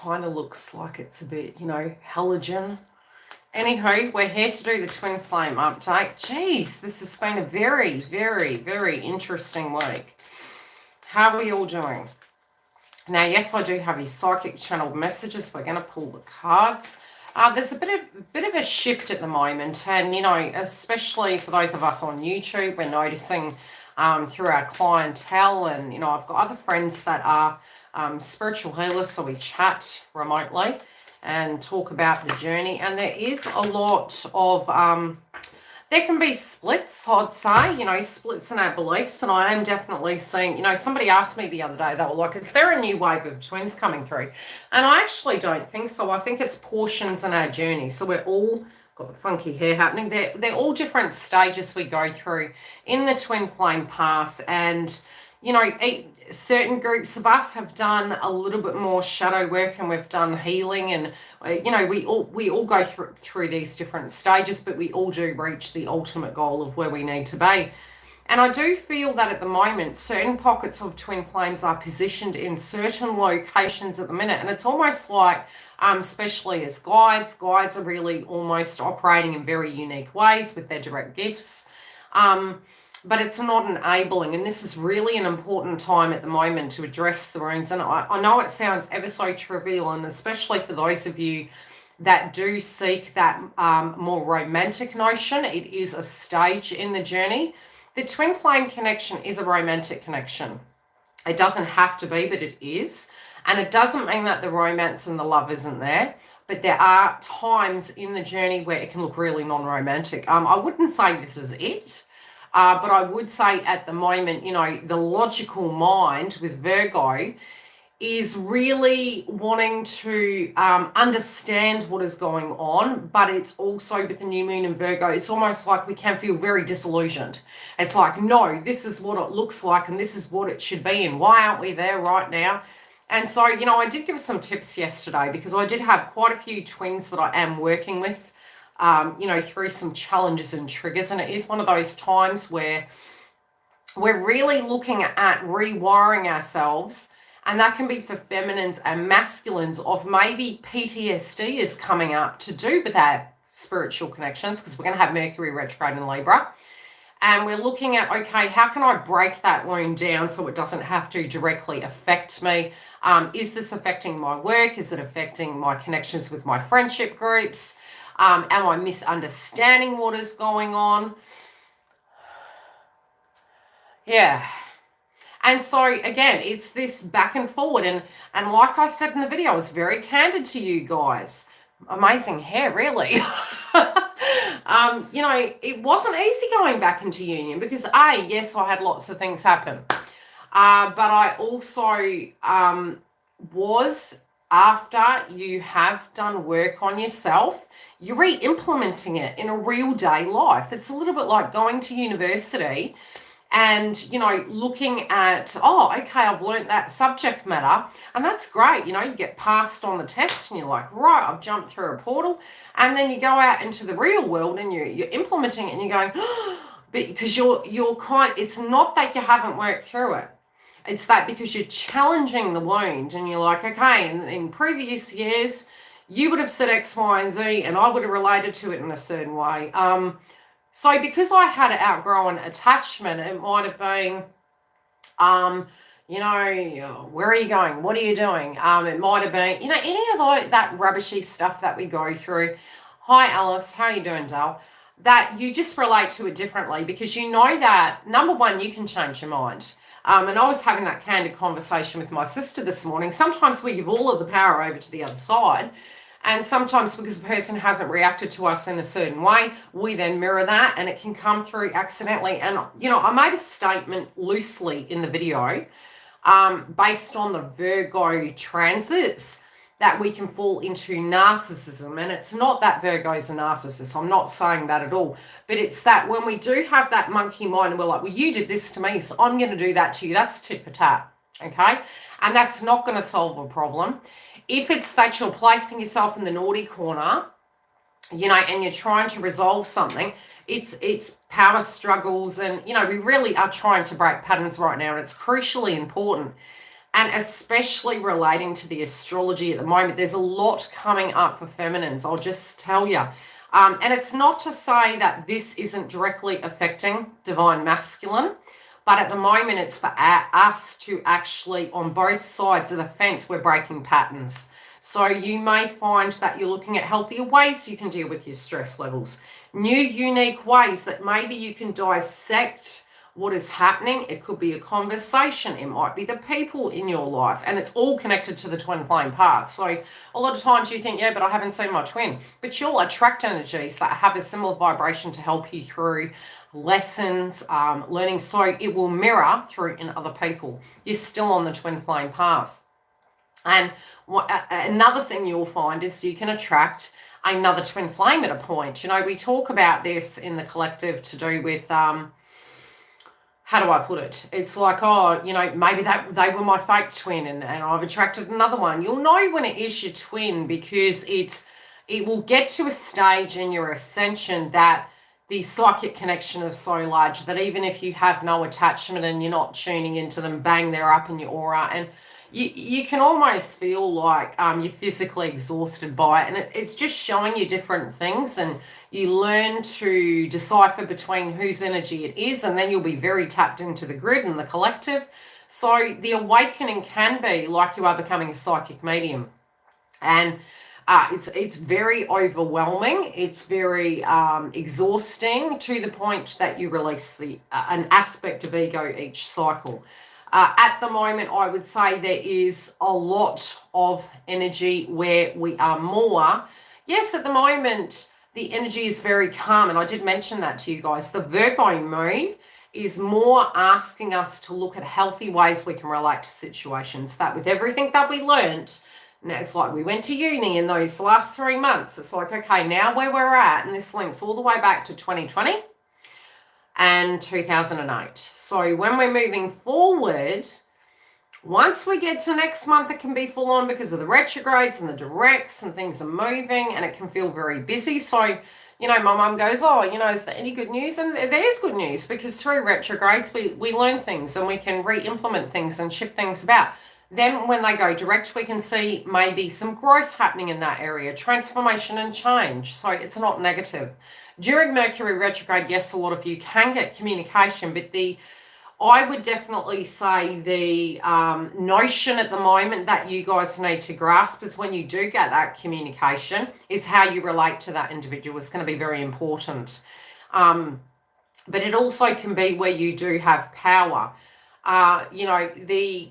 kind of looks like it's a bit, you know, halogen. Anywho, we're here to do the twin flame update. Jeez, this has been a very, very, very interesting week. How are we all doing? Now, yes, I do have your psychic channeled messages. We're going to pull the cards. There's a bit of a shift at the moment, and, you know, especially for those of us on YouTube, we're noticing through our clientele, and, you know, I've got other friends that are spiritual healers, so we chat remotely and talk about the journey, and there is a lot of there can be splits, I'd say, you know, splits in our beliefs. And I am definitely seeing, you know, somebody asked me the other day, they were like, is there a new wave of twins coming through? And I actually don't think so. I think it's portions in our journey. So we're all got the funky hair happening. They're all different stages we go through in the twin flame path. And, you know, certain groups of us have done a little bit more shadow work, and we've done healing, and you know, we all go through these different stages, but we all do reach the ultimate goal of where we need to be. And I do feel that at the moment certain pockets of twin flames are positioned in certain locations at the minute, and it's almost like especially as guides are really almost operating in very unique ways with their direct gifts. But it's not enabling, and this is really an important time at the moment to address the wounds. And I know it sounds ever so trivial, and especially for those of you that do seek that more romantic notion, it is a stage in the journey. The twin flame connection is a romantic connection. It doesn't have to be, but it is. And it doesn't mean that the romance and the love isn't there, but there are times in the journey where it can look really non-romantic. I wouldn't say this is it. But I would say at the moment, you know, the logical mind with Virgo is really wanting to understand what is going on, but it's also with the new moon in Virgo, it's almost like we can feel very disillusioned. It's like, no, this is what it looks like, and this is what it should be, and why aren't we there right now? And so, you know, I did give some tips yesterday, because I did have quite a few twins that I am working with, you know, through some challenges and triggers. And it is one of those times where we're really looking at rewiring ourselves, and that can be for feminines and masculines, of maybe PTSD is coming up to do with our spiritual connections, because we're going to have Mercury retrograde in Libra. And we're looking at, okay, how can I break that wound down so it doesn't have to directly affect me? Is this affecting my work? Is it affecting my connections with my friendship groups? Am I misunderstanding what is going on? Yeah. And so, again, it's this back and forward. And like I said in the video, I was very candid to you guys. Amazing hair, really. You know, it wasn't easy going back into union, because, yes, I had lots of things happen. But I also was, after you have done work on yourself, you're re-implementing it in a real day life. It's a little bit like going to university and, you know, looking at, oh, okay, I've learned that subject matter, and that's great. You know, you get passed on the test and you're like, right, I've jumped through a portal. And then you go out into the real world and you're implementing it, and you're going, oh, because you're it's not that you haven't worked through it. It's that because you're challenging the wound, and you're like, okay, in previous years, you would have said X, Y, and Z, and I would have related to it in a certain way. So because I had an outgrown attachment, it might have been, you know, where are you going? What are you doing? It might have been, you know, any of that rubbishy stuff that we go through. Hi, Alice. How are you doing, Dale? That you just relate to it differently, because you know that, number one, you can change your mind. And I was having that candid conversation with my sister this morning. Sometimes we give all of the power over to the other side. And sometimes because the person hasn't reacted to us in a certain way, we then mirror that, and it can come through accidentally. And, you know, I made a statement loosely in the video based on the Virgo transits that we can fall into narcissism. And it's not that Virgo's a narcissist. I'm not saying that at all. But it's that when we do have that monkey mind, and we're like, well, you did this to me, so I'm going to do that to you. That's tit for tat, okay? And that's not going to solve a problem. If it's that you're placing yourself in the naughty corner, you know, and you're trying to resolve something, it's power struggles. And, you know, we really are trying to break patterns right now. And it's crucially important And especially relating to the astrology at the moment, there's a lot coming up for feminines, I'll just tell you. And it's not to say that this isn't directly affecting divine masculine, but at the moment it's for us to actually, on both sides of the fence, we're breaking patterns. So you may find that you're looking at healthier ways you can deal with your stress levels, new unique ways that maybe you can dissect what is happening. It could be a conversation, it might be the people in your life, and it's all connected to the twin flame path. So a lot of times you think, yeah, but I haven't seen my twin, but you'll attract energies that have a similar vibration to help you through lessons, learning. So it will mirror through in other people. You're still on the twin flame path. And another thing you'll find is you can attract another twin flame at a point. You know, we talk about this in the collective to do with how do I put it? It's like, oh, you know, maybe they were my fake twin and I've attracted another one. You'll know when it is your twin, because it will get to a stage in your ascension that the psychic connection is so large that even if you have no attachment and you're not tuning into them, bang, they're up in your aura. And you can almost feel like you're physically exhausted by it. And it's just showing you different things, and you learn to decipher between whose energy it is, and then you'll be very tapped into the grid and the collective. So the awakening can be like you are becoming a psychic medium. And it's very overwhelming. It's very exhausting, to the point that you release an aspect of ego each cycle. At the moment, I would say there is a lot of energy where we are more. Yes, at the moment, the energy is very calm. And I did mention that to you guys. The Virgo moon is more asking us to look at healthy ways we can relate to situations. That with everything that we learned, now it's like we went to uni in those last 3 months. It's like, okay, now where we're at, and this links all the way back to 2020. And 2008. So when we're moving forward, once we get to next month, it can be full on because of the retrogrades and the directs, and things are moving, and it can feel very busy. So, you know, my mum goes, oh, you know, is there any good news? And there's good news, because through retrogrades, we learn things and we can re-implement things and shift things about. Then when they go direct, we can see maybe some growth happening in that area, transformation and change. So it's not negative. During Mercury retrograde, yes, a lot of you can get communication, but I would definitely say the notion at the moment that you guys need to grasp is when you do get that communication is how you relate to that individual is going to be very important. But it also can be where you do have power. You know, the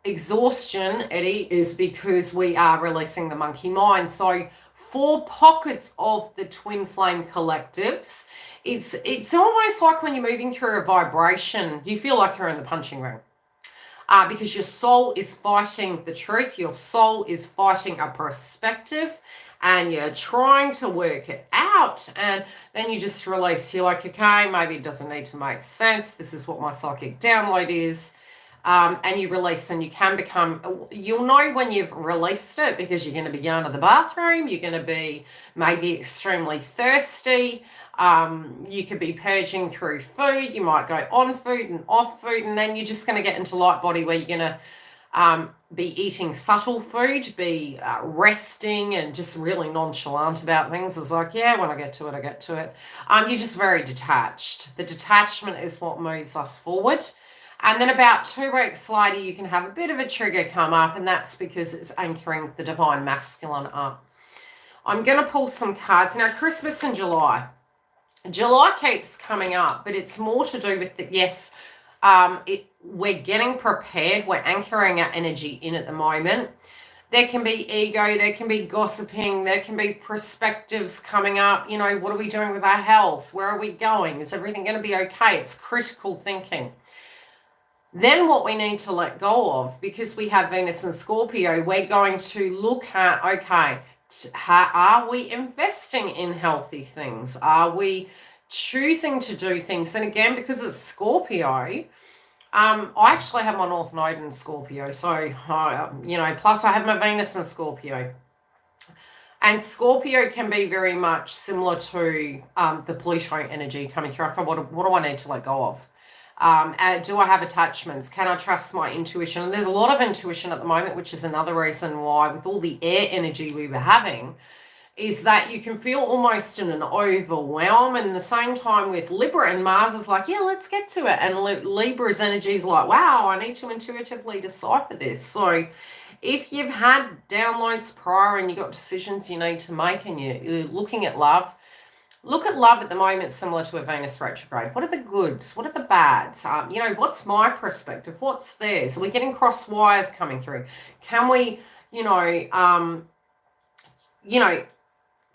exhaustion, Eddie, is because we are releasing the monkey mind. So for pockets of the twin flame collectives, it's almost like when you're moving through a vibration, you feel like you're in the punching ring, because your soul is fighting the truth, your soul is fighting a perspective, and you're trying to work it out, and then you just release. You're like, okay, maybe it doesn't need to make sense, this is what my psychic download is. And you release, and you can become, you'll know when you've released it, because you're going to be going to the bathroom, you're going to be maybe extremely thirsty, you could be purging through food, you might go on food and off food, and then you're just going to get into light body where you're going to be eating subtle food, be resting and just really nonchalant about things. It's like, yeah, when I get to it, I get to it. You're just very detached. The detachment is what moves us forward. And then about 2 weeks later, you can have a bit of a trigger come up, and that's because it's anchoring the divine masculine up. I'm going to pull some cards. Now, Christmas in July. July keeps coming up, but it's more to do with that, yes, we're getting prepared. We're anchoring our energy in at the moment. There can be ego, there can be gossiping, there can be perspectives coming up. You know, what are we doing with our health? Where are we going? Is everything going to be okay? It's critical thinking. Then what we need to let go of, because we have Venus and Scorpio, we're going to look at, okay, are we investing in healthy things? Are we choosing to do things? And again, because it's Scorpio, I actually have my North Node in Scorpio. So, you know, plus I have my Venus in Scorpio. And Scorpio can be very much similar to the Pluto energy coming through. Okay, what do I need to let go of? Do I have attachments? Can I trust my intuition? And there's a lot of intuition at the moment, which is another reason why, with all the air energy we were having, is that you can feel almost in an overwhelm. And at the same time with Libra, and Mars is like, yeah, let's get to it. And Libra's energy is like, wow, I need to intuitively decipher this. So if you've had downloads prior and you've got decisions you need to make and you're looking at love, look at love at the moment similar to a Venus retrograde. What are the goods? What are the bads? You know, what's my perspective? What's theirs? Are we getting cross wires coming through? Can we,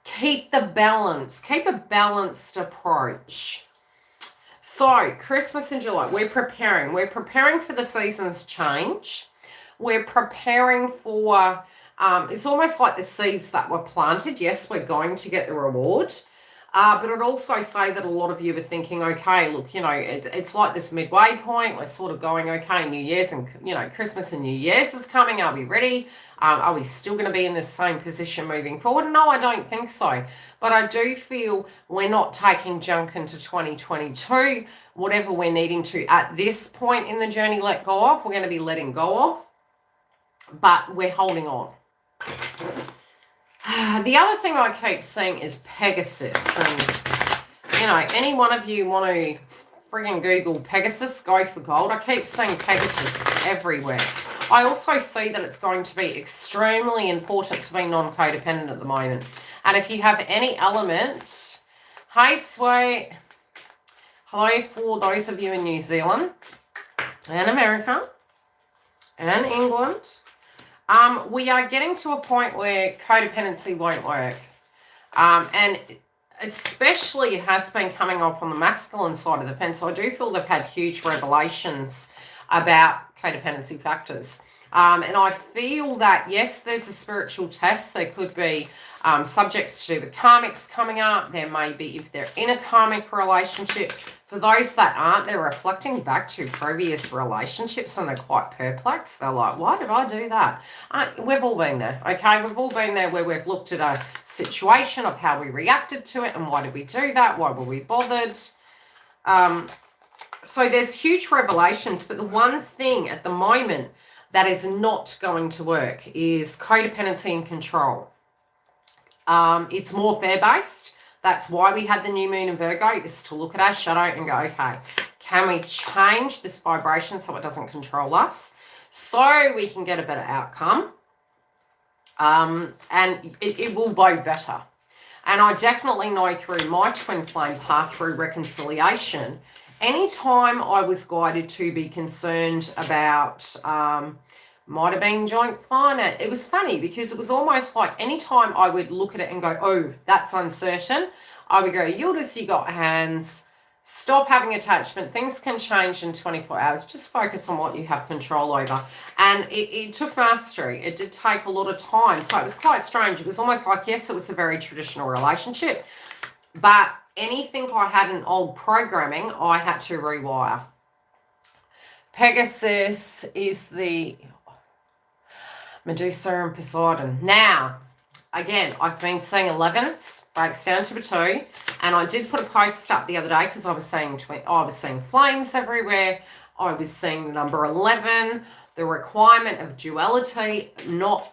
keep the balance, keep a balanced approach. So Christmas in July, we're preparing for the season's change. We're preparing for, it's almost like the seeds that were planted. Yes, we're going to get the reward. But it would also say that a lot of you are thinking, okay, look, it's like this midway point. We're sort of going, okay, New Year's and, Christmas and New Year's is coming. Are we ready? Are we still going to be in the same position moving forward? No, I don't think so. But I do feel we're not taking junk into 2022. Whatever we're needing to, at this point in the journey, let go of, we're going to be letting go of. But we're holding on. The other thing I keep seeing is Pegasus. And, any one of you want to frigging Google Pegasus, go for gold. I keep seeing Pegasus. It's everywhere. I also see that it's going to be extremely important to be non-codependent at the moment. And if you have any element, hey, sweet. Hello for those of you in New Zealand and America and England. We are getting to a point where codependency won't work. And especially it has been coming up on the masculine side of the fence. I do feel they've had huge revelations about codependency factors. And I feel that, yes, there's a spiritual test. There could be subjects to do with karmics coming up. There may be, if they're in a karmic relationship. For those that aren't, they're reflecting back to previous relationships and they're quite perplexed. They're like, why did I do that? We've all been there, okay? We've all been there where we've looked at a situation of how we reacted to it and why did we do that? Why were we bothered? So there's huge revelations, but the one thing at the moment that is not going to work is codependency and control. It's more fear-based. That's why we had the new moon in Virgo, is to look at our shadow and go, okay, can we change this vibration so it doesn't control us so we can get a better outcome? And it will go better. And I definitely know through my twin flame path, through reconciliation, anytime I was guided to be concerned about, might have been joint finance. It was funny because it was almost like anytime I would look at it and go, oh, that's uncertain, I would go, YILDIZ, you got hands, stop having attachment. Things can change in 24 hours. Just focus on what you have control over. And it took mastery. It did take a lot of time. So it was quite strange. It was almost like, yes, it was a very traditional relationship, but anything I had in old programming, I had to rewire. Pegasus is the Medusa and Poseidon. Now, again, I've been seeing 11s, breaks down to a 2, and I did put a post up the other day because I was seeing flames everywhere. I was seeing the number 11, the requirement of duality.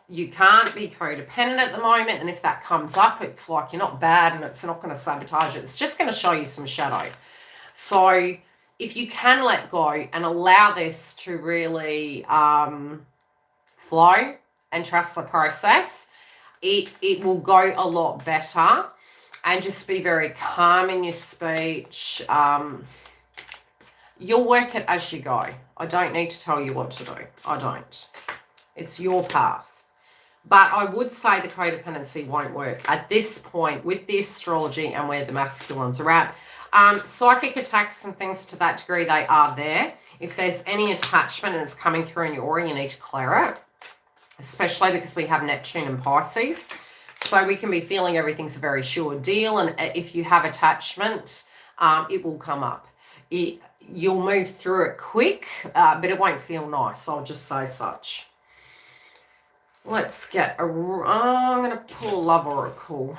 You can't be codependent at the moment, and if that comes up, it's like you're not bad and it's not going to sabotage it. It's just going to show you some shadow. So if you can let go and allow this to really flow and trust the process, it will go a lot better. And just be very calm in your speech. You'll work it as you go. I don't need to tell you what to do. I don't. It's your path. But I would say the codependency won't work at this point with the astrology and where the masculines are at. Psychic attacks and things to that degree, they are there. If there's any attachment and it's coming through in your aura, you need to clear it. Especially because we have Neptune and Pisces. So we can be feeling everything's a very sure deal. And if you have attachment, it will come up. You'll move through it quick, but it won't feel nice. I'll just say such. Let's get I'm going to pull a love oracle.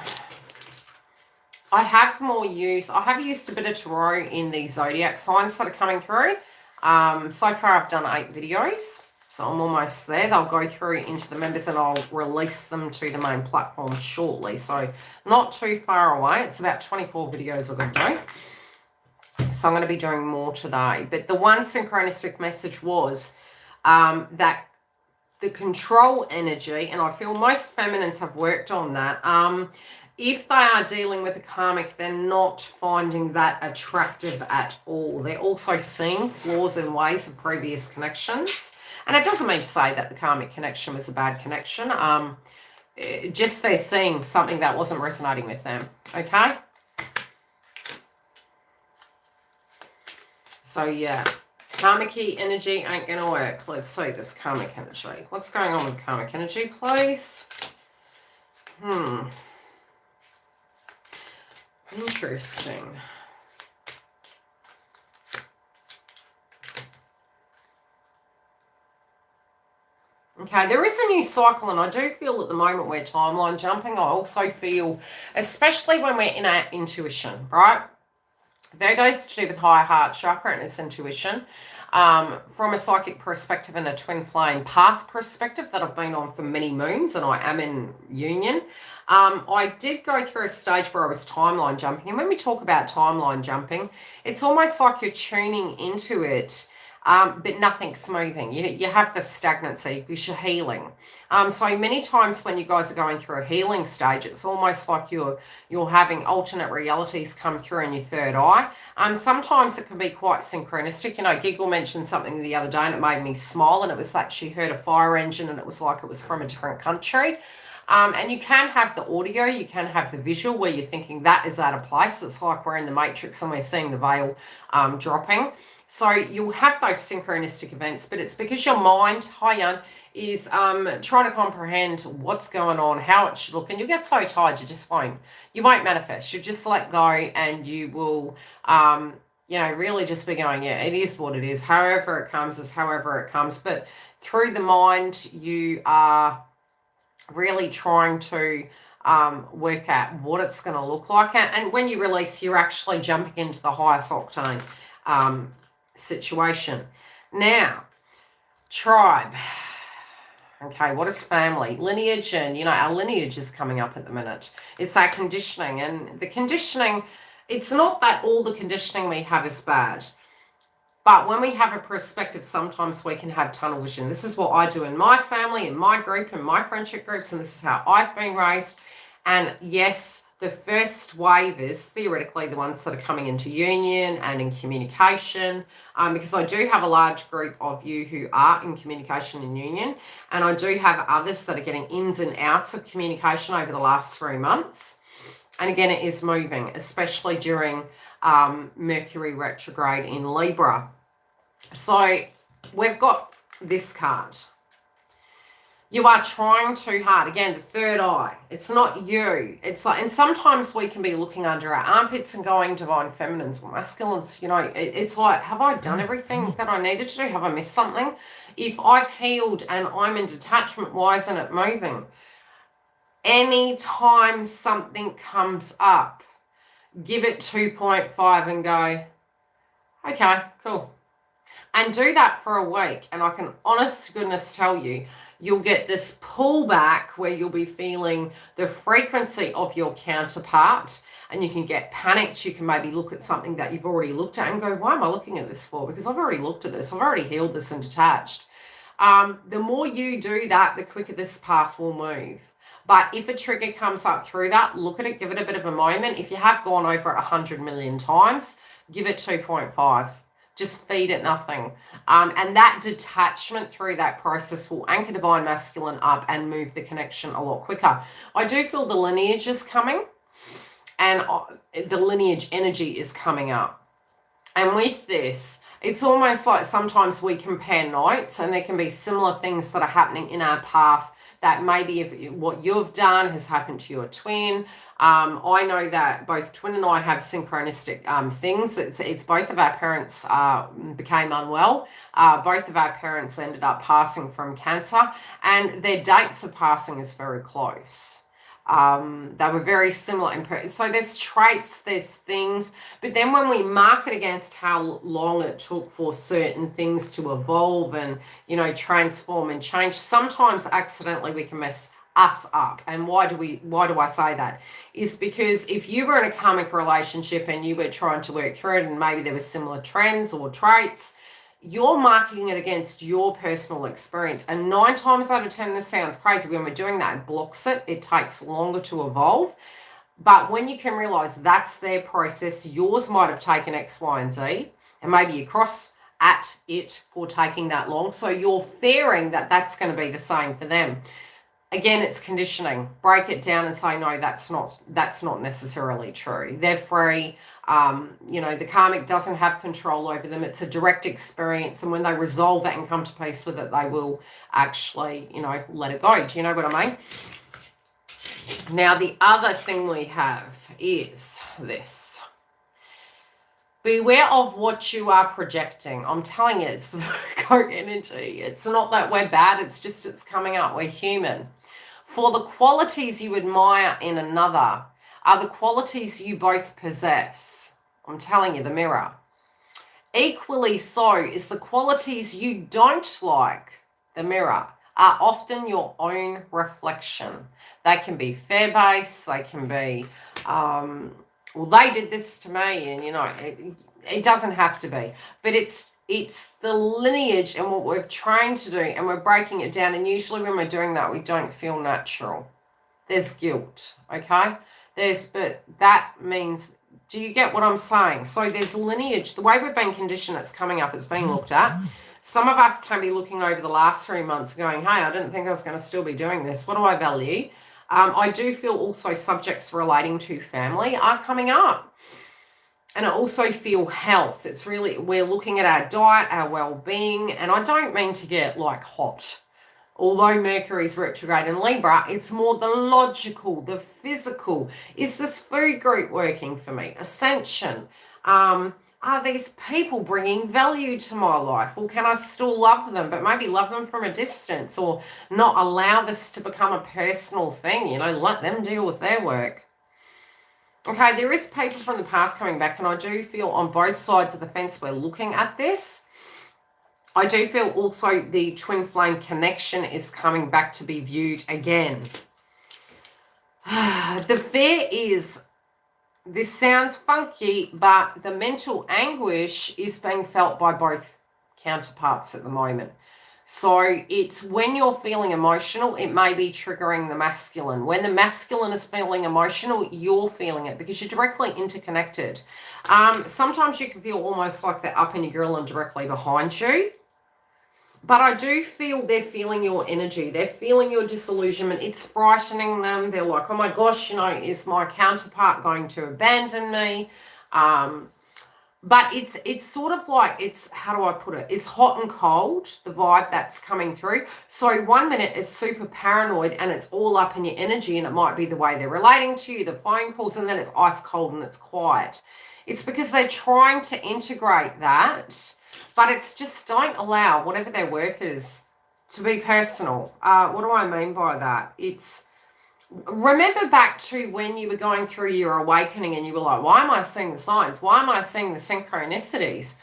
I have more use. I have used a bit of tarot in the zodiac signs that are coming through. So far I've done 8 videos. So I'm almost there. They'll go through into the members and I'll release them to the main platform shortly. So not too far away. It's about 24 videos I've got to do. So I'm going to be doing more today. But the one synchronistic message was that the control energy, and I feel most feminines have worked on that, if they are dealing with a karmic, they're not finding that attractive at all. They're also seeing flaws and ways of previous connections. And it doesn't mean to say that the karmic connection was a bad connection. Just they're seeing something that wasn't resonating with them. Okay? So, yeah. Karmic key energy ain't going to work. Let's see this karmic energy. What's going on with karmic energy, please? Interesting. Okay, there is a new cycle, and I do feel at the moment we're timeline jumping. I also feel, especially when we're in our intuition, right? Virgo's to do with higher heart chakra and its intuition. From a psychic perspective and a twin flame path perspective that I've been on for many moons, and I am in union. I did go through a stage where I was timeline jumping. And when we talk about timeline jumping, it's almost like you're tuning into it, but nothing's moving. You have the stagnancy because you're healing. So many times when you guys are going through a healing stage, it's almost like you're having alternate realities come through in your third eye. Sometimes it can be quite synchronistic. You know, Giggle mentioned something the other day and it made me smile, and it was that she heard a fire engine and it was like it was from a different country. And you can have the audio, you can have the visual where you're thinking that is out of place. It's like we're in the Matrix and we're seeing the veil dropping. So you'll have those synchronistic events, but it's because your mind, is trying to comprehend what's going on, how it should look, and you get so tired you won't manifest. You just let go, and you will really just be going, yeah, it is what it is. However it comes is however it comes. But through the mind, you are really trying to work out what it's going to look like. And when you release, you're actually jumping into the highest octane situation. Now, tribe. Okay, what is family? Lineage, and, our lineage is coming up at the minute. It's our conditioning, and the conditioning, it's not that all the conditioning we have is bad. But when we have a perspective, sometimes we can have tunnel vision. This is what I do in my family, in my group, in my friendship groups, and this is how I've been raised. And yes, the first wave is theoretically the ones that are coming into union and in communication, because I do have a large group of you who are in communication and union, and I do have others that are getting ins and outs of communication over the last 3 months. And again, it is moving, especially during Mercury retrograde in Libra. So we've got this card. You are trying too hard. Again, the third eye. It's not you. It's like, and sometimes we can be looking under our armpits and going divine feminines or masculines. It's like, have I done everything that I needed to do? Have I missed something? If I've healed and I'm in detachment, why isn't it moving? Anytime something comes up, give it 2.5 and go, okay, cool. And do that for a week. And I can honest to goodness tell you, you'll get this pullback where you'll be feeling the frequency of your counterpart, and you can get panicked. You can maybe look at something that you've already looked at and go, why am I looking at this for? Because I've already looked at this. I've already healed this and detached. The more you do that, the quicker this path will move. But if a trigger comes up through that, look at it, give it a bit of a moment. If you have gone over it 100 million times, give it 2.5. Just feed it nothing. And that detachment through that process will anchor divine masculine up and move the connection a lot quicker. I do feel the lineage is coming, and the lineage energy is coming up. And with this, it's almost like sometimes we compare notes, and there can be similar things that are happening in our path that maybe if what you've done has happened to your twin. I know that both twin and I have synchronistic things. It's both of our parents became unwell. Both of our parents ended up passing from cancer, and their dates of passing is very close. They were very similar in so there's traits, there's things, but then when we mark it against how long it took for certain things to evolve and, you know, transform and change, sometimes accidentally we can mess us up. And why do I say that? Is because if you were in a karmic relationship and you were trying to work through it and maybe there were similar trends or traits, you're marking it against your personal experience. And 9 times out of 10, this sounds crazy, when we're doing that, it blocks it. It takes longer to evolve. But when you can realize that's their process, yours might have taken X, Y, and Z, and maybe you cross at it for taking that long. So you're fearing that that's going to be the same for them. Again, it's conditioning. Break it down and say, no, that's not necessarily true. They're free. You know, the karmic doesn't have control over them. It's a direct experience. And when they resolve it and come to peace with it, they will actually, you know, let it go. Do you know what I mean? Now, the other thing we have is this. Beware of what you are projecting. I'm telling you, it's the Virgo energy. It's not that we're bad. It's just it's coming up. We're human. For the qualities you admire in another are the qualities you both possess. I'm telling you, the mirror. Equally so is the qualities you don't like, the mirror, are often your own reflection. They can be fear-based. They can be... well, they did this to me, and, you know, it doesn't have to be. But it's the lineage and what we've trained to do, and we're breaking it down. And usually when we're doing that, we don't feel natural. There's guilt, okay? But that means, do you get what I'm saying? So there's lineage. The way we've been conditioned, it's coming up, it's being looked at. Some of us can be looking over the last 3 months going, hey, I didn't think I was going to still be doing this. What do I value? I do feel also subjects relating to family are coming up. And I also feel health. It's really, we're looking at our diet, our well-being, and I don't mean to get like hot. Although Mercury's retrograde in Libra, it's more the logical, the physical. Is this food group working for me? Ascension. Are these people bringing value to my life? Or can I still love them, but maybe love them from a distance, or not allow this to become a personal thing, you know, let them deal with their work. Okay, there is people from the past coming back, and I do feel on both sides of the fence we're looking at this. I do feel also the twin flame connection is coming back to be viewed again. The fear is, this sounds funky, but the mental anguish is being felt by both counterparts at the moment. So it's when you're feeling emotional, it may be triggering the masculine. When the masculine is feeling emotional, you're feeling it because you're directly interconnected. Sometimes you can feel almost like they're up in your grill and directly behind you. But I do feel they're feeling your energy. They're feeling your disillusionment. It's frightening them. They're like, oh my gosh, you know, is my counterpart going to abandon me? But it's sort of like, it's, how do I put it? It's hot and cold, the vibe that's coming through. So 1 minute is super paranoid and it's all up in your energy, and it might be the way they're relating to you, the phone calls, and then it's ice cold and it's quiet. It's because they're trying to integrate that. But it's just don't allow whatever their work is to be personal. What do I mean by that? It's, remember back to when you were going through your awakening and you were like, why am I seeing the signs? Why am I seeing the synchronicities?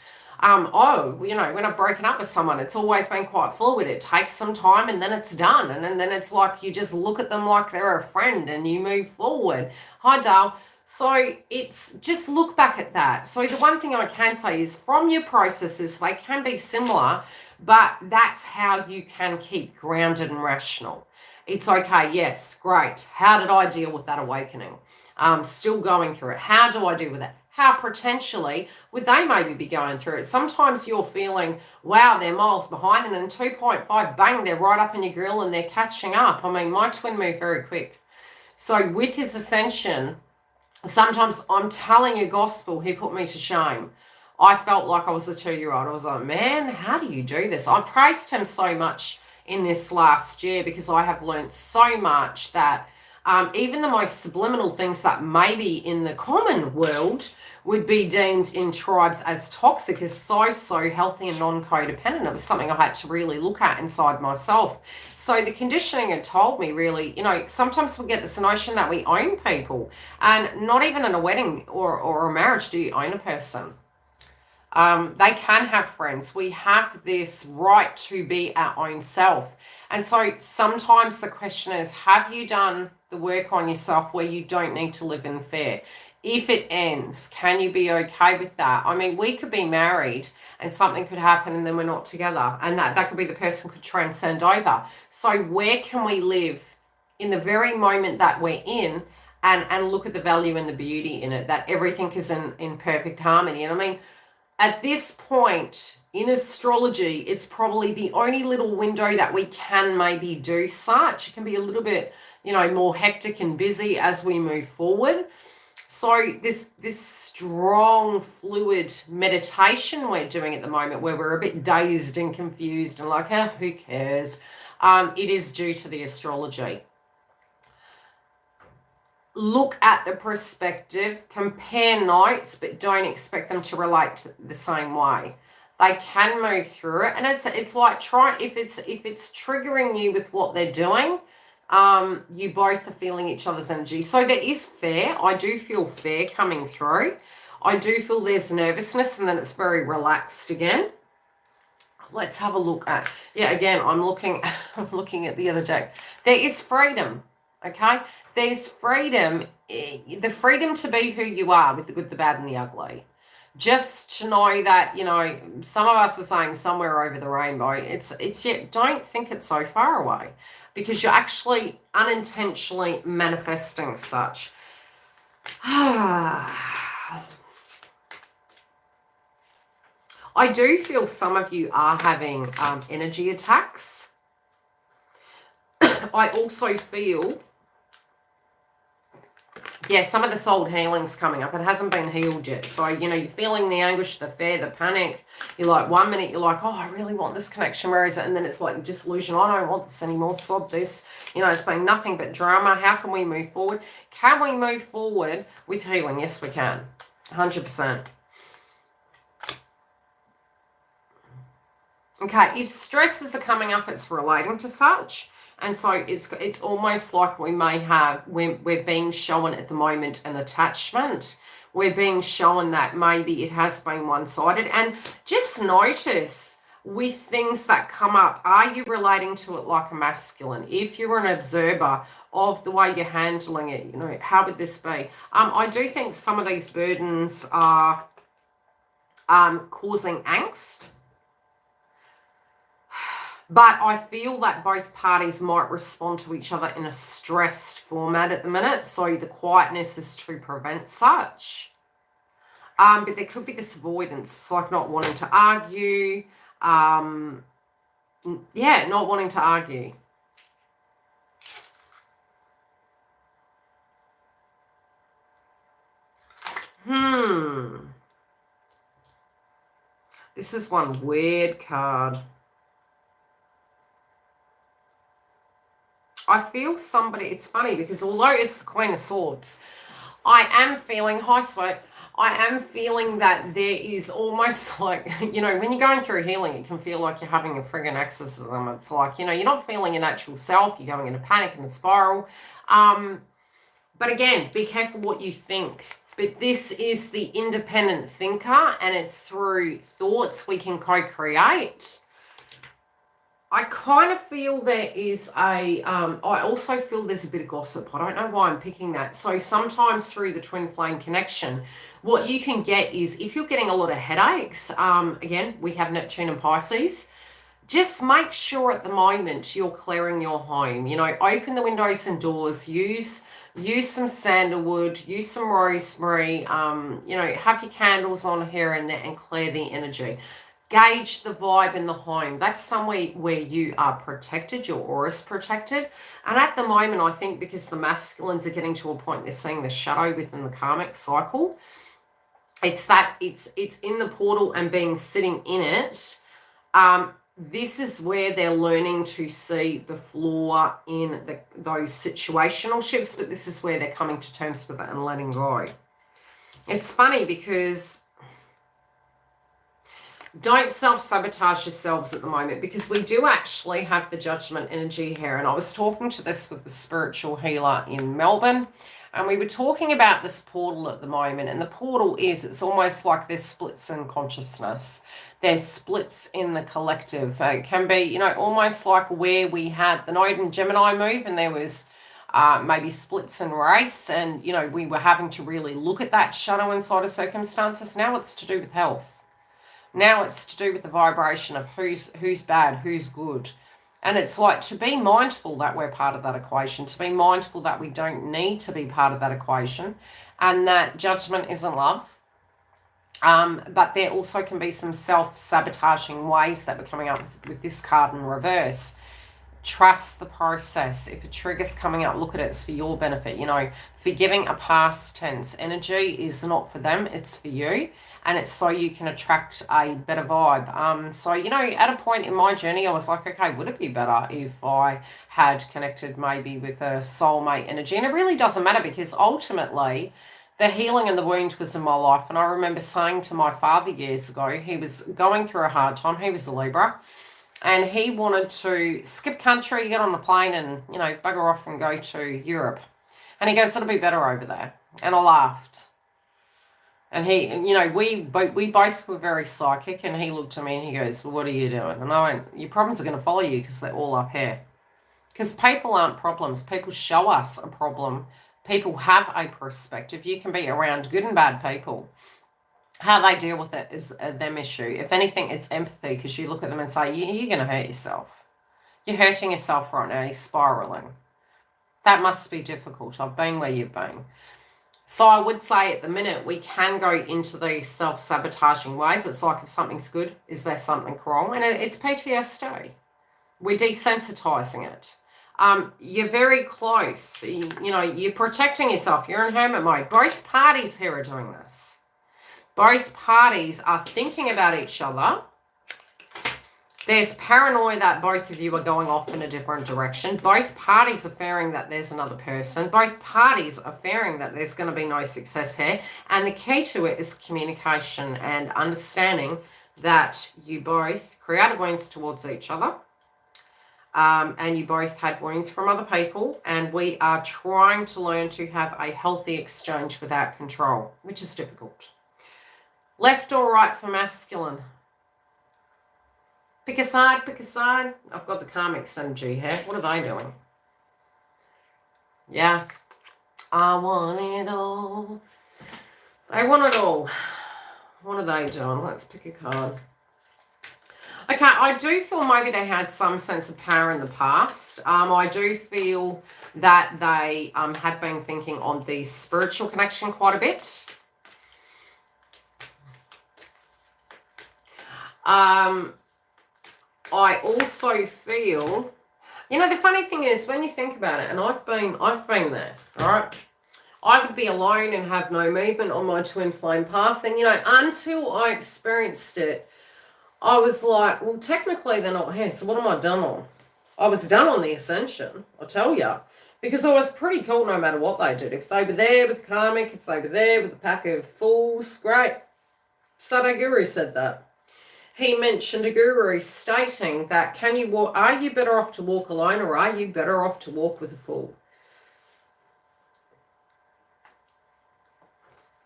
Oh, you know, when I've broken up with someone, it's always been quite fluid. It takes some time and then it's done. And then it's like you just look at them like they're a friend and you move forward. Hi, Dale. So it's just look back at that. So the one thing I can say is from your processes, they can be similar, but that's how you can keep grounded and rational. It's okay. Yes. Great. How did I deal with that awakening? Still going through it. How do I deal with it? How potentially would they maybe be going through it? Sometimes you're feeling, wow, they're miles behind, and in 2.5, bang, they're right up in your grill and they're catching up. I mean, my twin moved very quick. So with his ascension, sometimes I'm telling you gospel, he put me to shame. I felt like I was a 2-year-old. I was like, man, how do you do this? I praised him so much in this last year because I have learned so much that even the most subliminal things that maybe in the common world would be deemed in tribes as toxic is so healthy and non-codependent. It was something I had to really look at inside myself. So the conditioning had told me really, sometimes we get this notion that we own people, and not even in a wedding or a marriage do you own a person. They can have friends. We have this right to be our own self. And so sometimes the question is, have you done the work on yourself where you don't need to live in fear? If it ends, can you be okay with that? I mean, we could be married and something could happen and then we're not together. And that could be the person could transcend over. So where can we live in the very moment that we're in and look at the value and the beauty in it, that everything is in perfect harmony? And I mean, at this point in astrology, it's probably the only little window that we can maybe do such. It can be a little bit, more hectic and busy as we move forward. So this strong, fluid meditation we're doing at the moment, where we're a bit dazed and confused and like, who cares? It is due to the astrology. Look at the perspective, compare notes, but don't expect them to relate the same way. They can move through it, and it's like if it's triggering you with what they're doing, you both are feeling each other's energy. So there is fear. I do feel fear coming through. I do feel there's nervousness, and then it's very relaxed again. Let's have a look at, again, I'm looking at the other deck. There is freedom, okay? There's freedom, the freedom to be who you are with the good, the bad, and the ugly. Just to know that, some of us are saying somewhere over the rainbow. It's don't think it's so far away, because you're actually unintentionally manifesting such. I do feel some of you are having energy attacks. I also feel, some of the soul healing's coming up. It hasn't been healed yet. So, you're feeling the anguish, the fear, the panic. You're like, 1 minute you're like, oh, I really want this connection. Where is it? And then it's like disillusion. I don't want this anymore. Sod this. It's been nothing but drama. How can we move forward? Can we move forward with healing? Yes, we can. 100%. Okay, if stresses are coming up, it's relating to such. And so it's almost like we're being shown at the moment an attachment. We're being shown that maybe it has been one-sided. And just notice with things that come up, are you relating to it like a masculine? If you're an observer of the way you're handling it, how would this be? I do think some of these burdens are causing angst. But I feel that both parties might respond to each other in a stressed format at the minute. So the quietness is to prevent such. But there could be this avoidance, like not wanting to argue. Not wanting to argue. This is one weird card. I feel somebody, it's funny because although it's the Queen of Swords, I am feeling, hi Sweat, I am feeling that there is almost like, when you're going through healing, it can feel like you're having a friggin' exorcism. It's like, you're not feeling your natural self, you're going into panic and a spiral. But again, be careful what you think. But this is the independent thinker, and it's through thoughts we can co-create. I kind of feel there is I also feel there's a bit of gossip. I don't know why I'm picking that. So sometimes through the twin flame connection, what you can get is if you're getting a lot of headaches, again, we have Neptune and Pisces, just make sure at the moment you're clearing your home. Open the windows and doors, use some sandalwood, use some rosemary, have your candles on here and there and clear the energy. Gauge the vibe in the home. That's somewhere where you are protected, your aura's protected. And at the moment, I think because the masculines are getting to a point, they're seeing the shadow within the karmic cycle. It's that it's in the portal and being sitting in it. This is where they're learning to see the flaw in those situational shifts, but this is where they're coming to terms with it and letting go. It's funny because don't self-sabotage yourselves at the moment, because we do actually have the judgment energy here. And I was talking to this with the spiritual healer in Melbourne, and we were talking about this portal at the moment. And the portal is, it's almost like there's splits in consciousness. There's splits in the collective. It can be, you know, almost like where we had the Node and Gemini move, and there was maybe splits in race, and, you know, we were having to really look at that shadow inside of circumstances. Now it's to do with health. Now it's to do with the vibration of who's bad, who's good. And it's like to be mindful that we're part of that equation, to be mindful that we don't need to be part of that equation, and that judgment isn't love. But there also can be some self-sabotaging ways that we're coming up with this card in reverse. Trust the process. If a trigger's coming up, look at it, it's for your benefit. You know, forgiving a past tense energy is not for them, it's for you. And it's so you can attract a better vibe. So, you know, at a point in my journey, I was like, okay, would it be better if I had connected maybe with a soulmate energy? And it really doesn't matter, because ultimately the healing and the wound was in my life. And I remember saying to my father years ago, he was going through a hard time. He was a Libra. And he wanted to skip country, get on a plane and, you know, bugger off and go to Europe. And he goes, it'll be better over there. And I laughed. And he, you know, we both were very psychic, and he looked at me and he goes, well, what are you doing? And I went, your problems are going to follow you because they're all up here. Because people aren't problems. People show us a problem. People have a perspective. You can be around good and bad people. How they deal with it is them issue. If anything, it's empathy, because you look at them and say, you're going to hurt yourself. You're hurting yourself right now. You're spiraling. That must be difficult. I've been where you've been. So I would say at the minute we can go into these self-sabotaging ways. It's like, if something's good, is there something wrong? And it's PTSD. We're desensitizing it. You're very close. You know, you're protecting yourself. You're in hermit mode. Both parties here are doing this. Both parties are thinking about each other. There's paranoia that both of you are going off in a different direction. Both parties are fearing that there's another person. Both parties are fearing that there's going to be no success here. And the key to it is communication and understanding that you both created wounds towards each other. And you both had wounds from other people. And we are trying to learn to have a healthy exchange without control, which is difficult. Left or right for masculine? Pick a side, pick a side. I've got the karmic energy here. What are they doing? Yeah. I want it all. They want it all. What are they doing? Let's pick a card. Okay, I do feel maybe they had some sense of power in the past. I do feel that they had been thinking on the spiritual connection quite a bit. I also feel, you know, the funny thing is when you think about it, and I've been there, all right? I would be alone and have no movement on my twin flame path. And, you know, until I experienced it, I was like, well, technically they're not here. So what am I done on? I was done on the ascension, I'll tell you. Because I was pretty cool no matter what they did. If they were there with karmic, if they were there with a pack of fools, great. Sadhguru said that. He mentioned a guru stating that are you better off to walk alone, or are you better off to walk with a fool?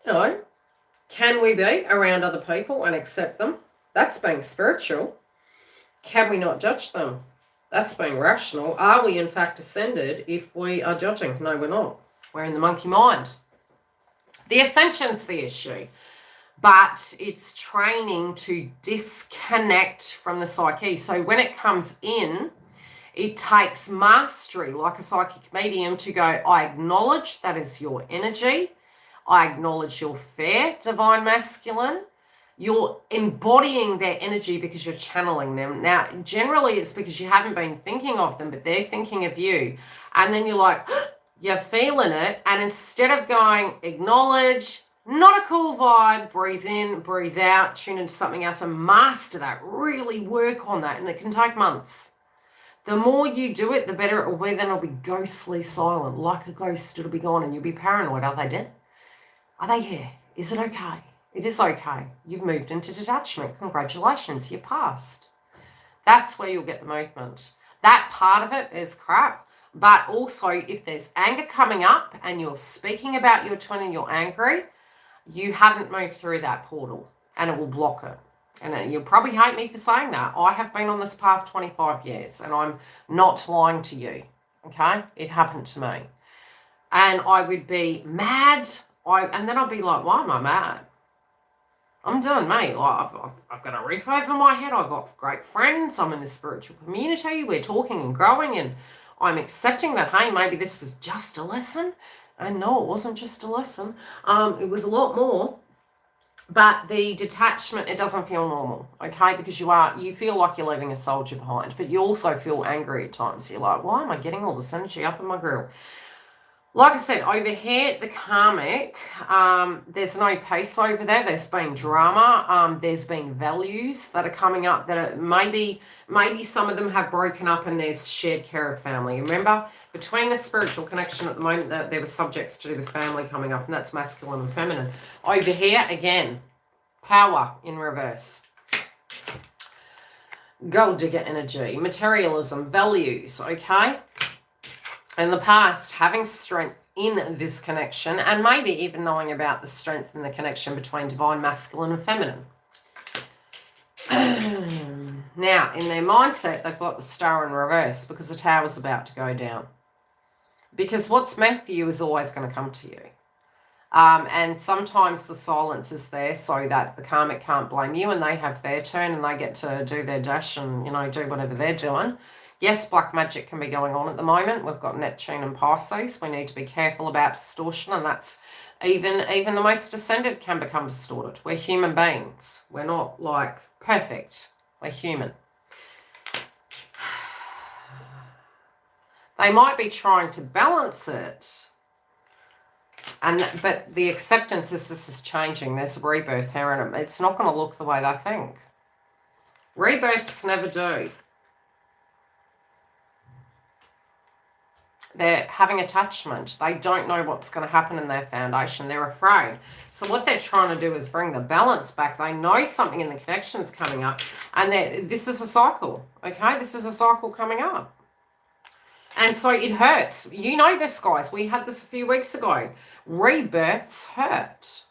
You know, can we be around other people and accept them? That's being spiritual. Can we not judge them? That's being rational. Are we in fact ascended if we are judging? No, we're not. We're in the monkey mind. The ascension's the issue. But it's training to disconnect from the psyche. So when it comes in, it takes mastery, like a psychic medium, to go, I acknowledge that is your energy. I acknowledge your fear, divine masculine. You're embodying their energy because you're channeling them. Now, generally it's because you haven't been thinking of them, but they're thinking of you. And then you're like, you're feeling it. And instead of going, acknowledge, not a cool vibe, breathe in, breathe out, tune into something else and master that. Really work on that. And it can take months. The more you do it, the better it will be. Then it'll be ghostly silent. Like a ghost, it'll be gone and you'll be paranoid. Are they dead? Are they here? Is it okay? It is okay. You've moved into detachment. Congratulations, you're past. That's where you'll get the movement. That part of it is crap. But also, if there's anger coming up and you're speaking about your twin and you're angry, you haven't moved through that portal and it will block it. And you'll probably hate me for saying that. I have been on this path 25 years and I'm not lying to you. Okay? It happened to me. And I would be mad. And then I'd be like, why am I mad? I'm doing me. Like, I've got a roof over my head. I've got great friends. I'm in the spiritual community. We're talking and growing. And I'm accepting that, hey, maybe this was just a lesson. And no, it wasn't just a lesson. It was a lot more. But the detachment, it doesn't feel normal, okay? Because you feel like you're leaving a soldier behind. But you also feel angry at times. You're like, why am I getting all this energy up in my grill? Like I said, over here, the karmic, there's no peace over there. There's been drama. There's been values that are coming up that are maybe some of them have broken up and there's shared care of family. Remember, between the spiritual connection at the moment, that there were subjects to do with family coming up, and that's masculine and feminine. Over here, again, power in reverse. Gold digger energy, materialism, values, okay? In the past, having strength in this connection, and maybe even knowing about the strength in the connection between divine masculine and feminine. Now, in their mindset, they've got the star in reverse because the tower's about to go down. Because what's meant for you is always going to come to you. And sometimes the silence is there so that the karmic can't blame you and they have their turn and they get to do their dash and, do whatever they're doing. Yes, black magic can be going on at the moment. We've got Neptune and Pisces. We need to be careful about distortion, and that's even the most ascended can become distorted. We're human beings. We're not like perfect. We're human. They might be trying to balance it, but the acceptance is this is changing. There's a rebirth here, and it's not going to look the way they think. Rebirths never do. They're having attachment. They don't know what's going to happen in their foundation. They're afraid. So what they're trying to do is bring the balance back. They know something in the connection is coming up. And this is a cycle. Okay? This is a cycle coming up. And so it hurts. You know this, guys. We had this a few weeks ago. Rebirths hurt.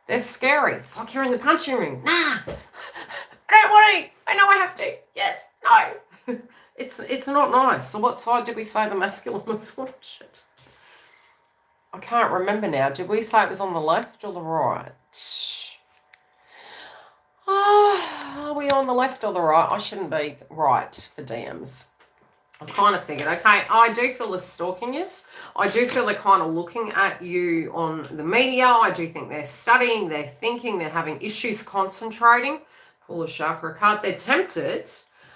They're scary. It's like you're in the punching ring. Nah. I don't want to. I know I have to. Yes. No. It's not nice. So what side did we say the masculine was on? Shit. I can't remember now. Did we say it was on the left or the right? Are we on the left or the right? I shouldn't be right for DMs. I kind of figured, okay, I do feel they're stalking you. I do feel they're kind of looking at you on the media. I do think they're studying, they're thinking, they're having issues concentrating. Pull a chakra card. They're tempted.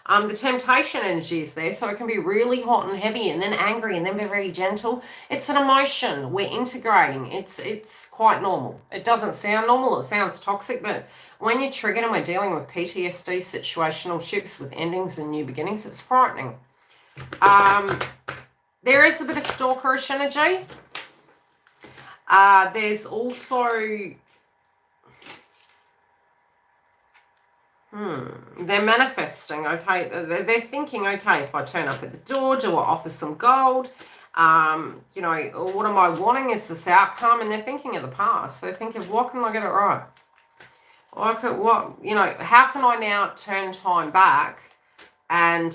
The temptation energy is there, so it can be really hot and heavy and then angry and then be very gentle. It's an emotion. We're integrating. It's quite normal. It doesn't sound normal. It sounds toxic, but when you're triggered and we're dealing with PTSD, situational shifts with endings and new beginnings, it's frightening. There is a bit of stalkerish energy. There's also... They're manifesting, okay? They're thinking, okay, if I turn up at the door, do I offer some gold? What am I wanting is this outcome? And they're thinking of the past. They're thinking, what can I get it right? How can I now turn time back and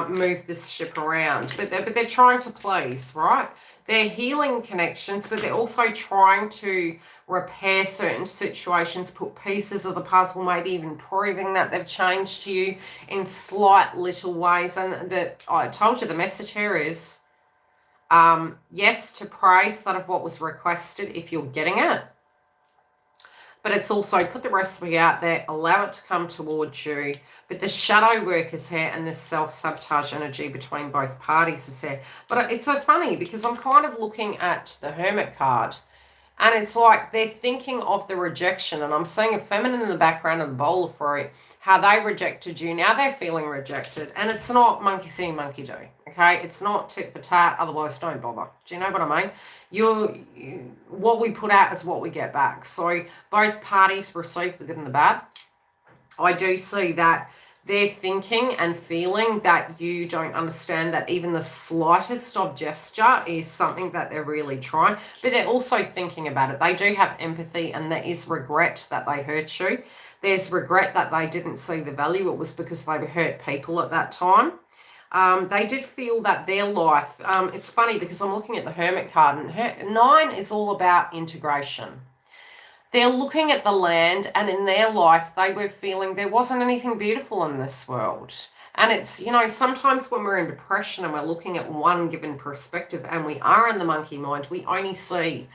move this ship around? But they're trying to please, right? They're healing connections, but they're also trying to repair certain situations, put pieces of the puzzle, maybe even proving that they've changed to you in slight little ways. And that I told you the message here is, yes, to praise that of what was requested if you're getting it. But it's also put the recipe out there, allow it to come towards you. But the shadow work is here and the self-sabotage energy between both parties is here. But it's so funny because I'm kind of looking at the Hermit card. And it's like they're thinking of the rejection. And I'm seeing a feminine in the background and a bowl of fruit, how they rejected you. Now they're feeling rejected. And it's not monkey see, monkey do. Okay? It's not tit for tat. Otherwise, don't bother. Do you know what I mean? What we put out is what we get back. So both parties receive the good and the bad. I do see that they're thinking and feeling that you don't understand that even the slightest of gesture is something that they're really trying, but they're also thinking about it. They do have empathy, and there is regret that they hurt you. There's regret that they didn't see the value. It was because they hurt people at that time. They did feel that their life, it's funny because I'm looking at the Hermit card, and 9 is all about integration. They're looking at the land, and in their life, they were feeling there wasn't anything beautiful in this world. And it's, you know, sometimes when we're in depression and we're looking at one given perspective and we are in the monkey mind, we only see,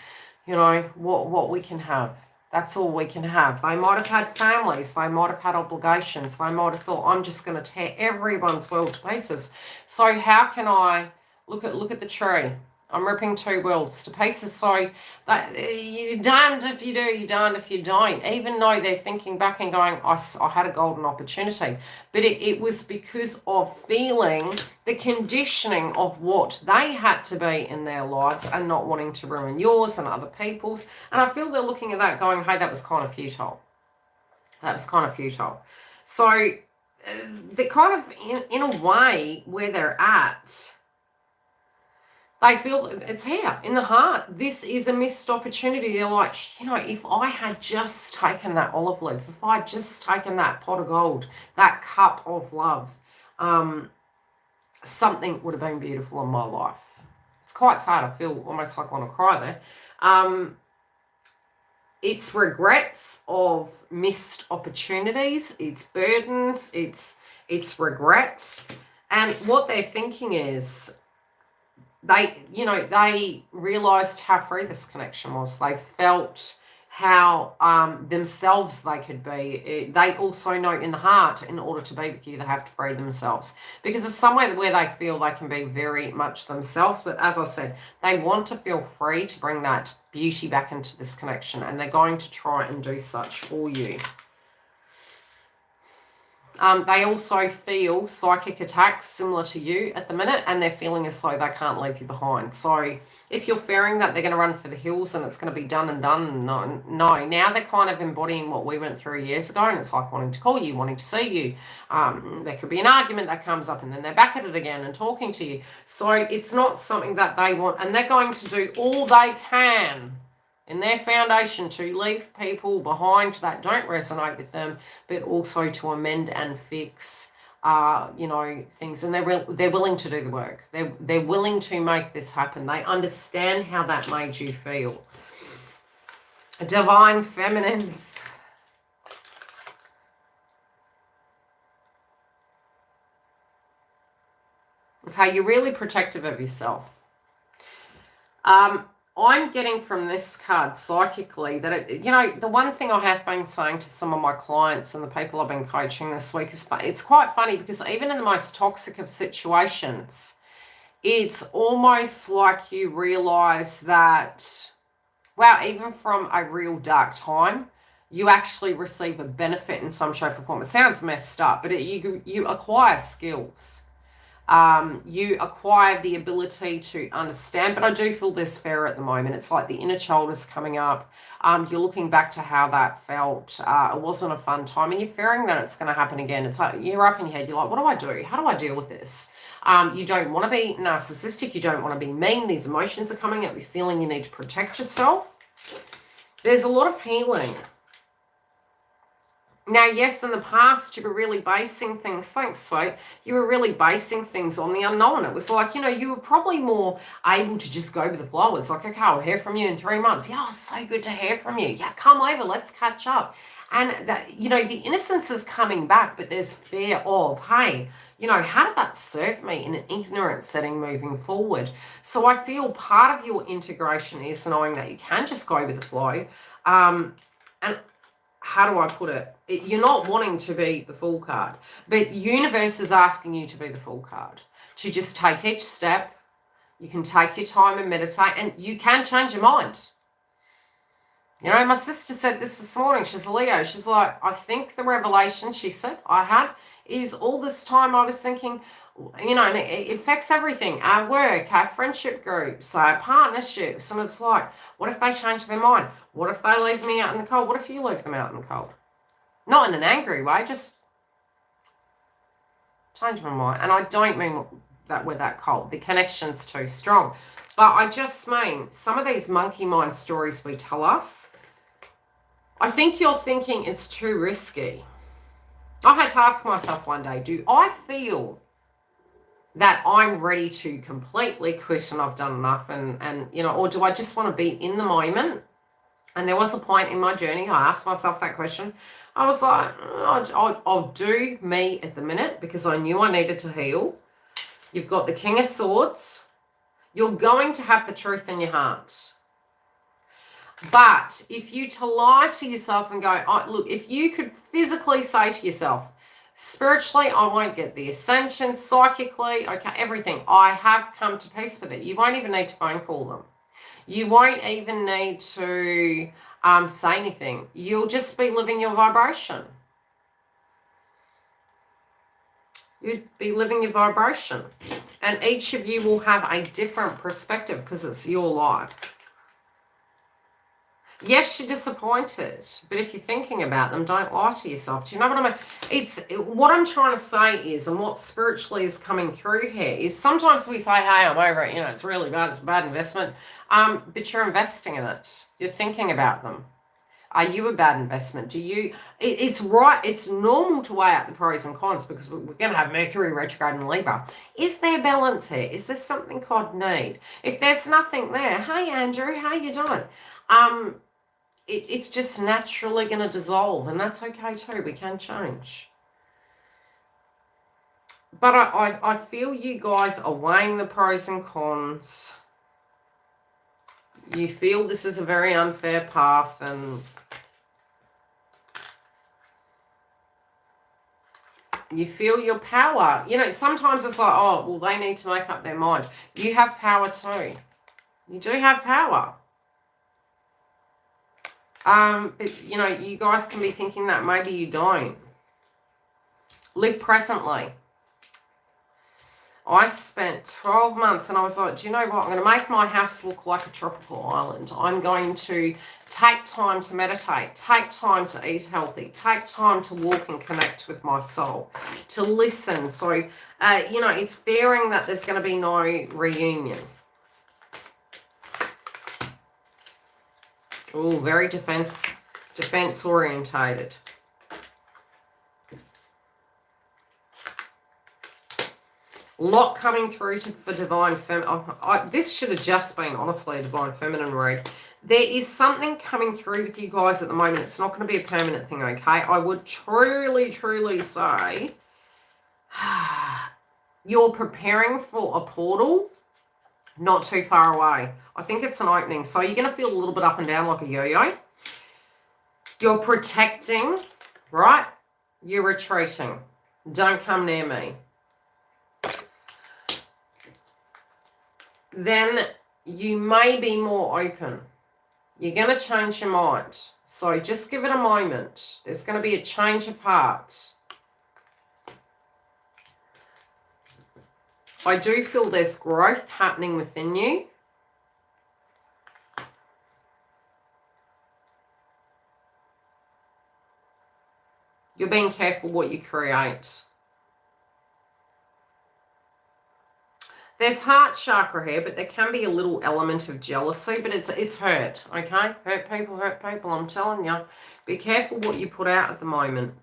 you know, what we can have. That's all we can have. They might have had families. They might have had obligations. They might have thought, I'm just going to tear everyone's world to pieces. So how can I look at the tree? I'm ripping 2 worlds to pieces. So that, you're damned if you do, you're damned if you don't. Even though they're thinking back and going, I had a golden opportunity. But it was because of feeling the conditioning of what they had to be in their lives and not wanting to ruin yours and other people's. And I feel they're looking at that going, hey, that was kind of futile. That was kind of futile. So they're kind of in a way where they're at, they feel it's here in the heart. This is a missed opportunity. They're like, you know, if I had just taken that olive leaf, if I had just taken that pot of gold, that cup of love, something would have been beautiful in my life. It's quite sad. I feel almost like I want to cry there. It's regrets of missed opportunities. It's burdens. It's regret. And what they're thinking is, they realized how free this connection was. They felt how themselves they could be. They also know in the heart, in order to be with you, they have to free themselves. Because it's somewhere where they feel they can be very much themselves. But as I said, they want to feel free to bring that beauty back into this connection. And they're going to try and do such for you. They also feel psychic attacks similar to you at the minute, and they're feeling as though they can't leave you behind. So if you're fearing that they're going to run for the hills and it's going to be done and done, no. Now they're kind of embodying what we went through years ago, and it's like wanting to call you, wanting to see you. There could be an argument that comes up and then they're back at it again and talking to you. So it's not something that they want, and they're going to do all they can in their foundation to leave people behind that don't resonate with them, but also to amend and fix, things. And they're willing to do the work. They're willing to make this happen. They understand how that made you feel. Divine Feminines. Okay, you're really protective of yourself. I'm getting from this card psychically that, the one thing I have been saying to some of my clients and the people I've been coaching this week is it's quite funny because even in the most toxic of situations, it's almost like you realize that, wow, even from a real dark time, you actually receive a benefit in some shape or form. It sounds messed up, but you acquire skills. You acquire the ability to understand, but I do feel there's fear at the moment. It's like the inner child is coming up. You're looking back to how that felt. It wasn't a fun time, and you're fearing that it's going to happen again. It's like you're up in your head. You're like, what do I do? How do I deal with this? You don't want to be narcissistic. You don't want to be mean. These emotions are coming up. You're feeling you need to protect yourself. There's a lot of healing. Now, yes, in the past, you were really basing things, thanks, sweet, you were really basing things on the unknown. It was like, you were probably more able to just go with the flow. It's like, okay, I'll hear from you in 3 months. Yeah, it's so good to hear from you. Yeah, come over, let's catch up. And, that, the innocence is coming back, but there's fear of, hey, how did that serve me in an ignorant setting moving forward? So I feel part of your integration is knowing that you can just go with the flow. And how do I put it? You're not wanting to be the Fool card, but universe is asking you to be the Fool card, to just take each step. You can take your time and meditate, and you can change your mind. You know, my sister said this morning. She's a Leo. She's like, I think the revelation, she said, I had is all this time I was thinking, you know, and it affects everything. Our work, our friendship groups, our partnerships. And it's like, what if they change their mind? What if they leave me out in the cold? What if you leave them out in the cold? Not in an angry way, just change my mind. And I don't mean that we're that cold. The connection's too strong. But I just mean some of these monkey mind stories we tell us, I think you're thinking it's too risky. I had to ask myself one day, do I feel that I'm ready to completely quit and I've done enough and you know, or do I just want to be in the moment? And there was a point in my journey, I asked myself that question. I was like, I'll do me at the minute because I knew I needed to heal. You've got the King of Swords. You're going to have the truth in your heart. But if you to lie to yourself and go, oh, look, if you could physically say to yourself, spiritually, I won't get the ascension, psychically, okay, everything, I have come to peace with it. You won't even need to phone call them. You won't even need to say anything. You'll just be living your vibration. You'd be living your vibration. And each of you will have a different perspective because it's your life. Yes, you're disappointed, but if you're thinking about them, don't lie to yourself. Do you know what I mean? What I'm trying to say is, and what spiritually is coming through here, is sometimes we say, hey, I'm over it, you know, it's really bad, it's a bad investment, but you're investing in it. You're thinking about them. Are you a bad investment? It's right, it's normal to weigh out the pros and cons because we're going to have Mercury retrograde in Libra. Is there balance here? Is there something called need? If there's nothing there, hey, Andrew, how you doing? It's just naturally going to dissolve, and that's okay too. We can change. But I feel you guys are weighing the pros and cons. You feel this is a very unfair path, and you feel your power. You know, sometimes it's like, oh, well, they need to make up their mind. You have power too. You do have power. But, you know, you guys can be thinking that maybe you don't. Live presently. I spent 12 months and I was like, do you know what? I'm going to make my house look like a tropical island. I'm going to take time to meditate, take time to eat healthy, take time to walk and connect with my soul, to listen. So, you know, it's fearing that there's going to be no reunion. Oh, very defense orientated. Lot coming through for divine feminine. This should have just been, honestly, a divine feminine read. There is something coming through with you guys at the moment. It's not going to be a permanent thing, okay? I would truly, truly say you're preparing for a portal not too far away. I think it's an opening. So you're going to feel a little bit up and down like a yo-yo. You're protecting, right? You're retreating. Don't come near me. Then you may be more open. You're going to change your mind. So just give it a moment. There's going to be a change of heart. I do feel there's growth happening within you. You're being careful what you create. There's heart chakra here, but there can be a little element of jealousy, but it's hurt, okay? Hurt people, I'm telling you. Be careful what you put out at the moment.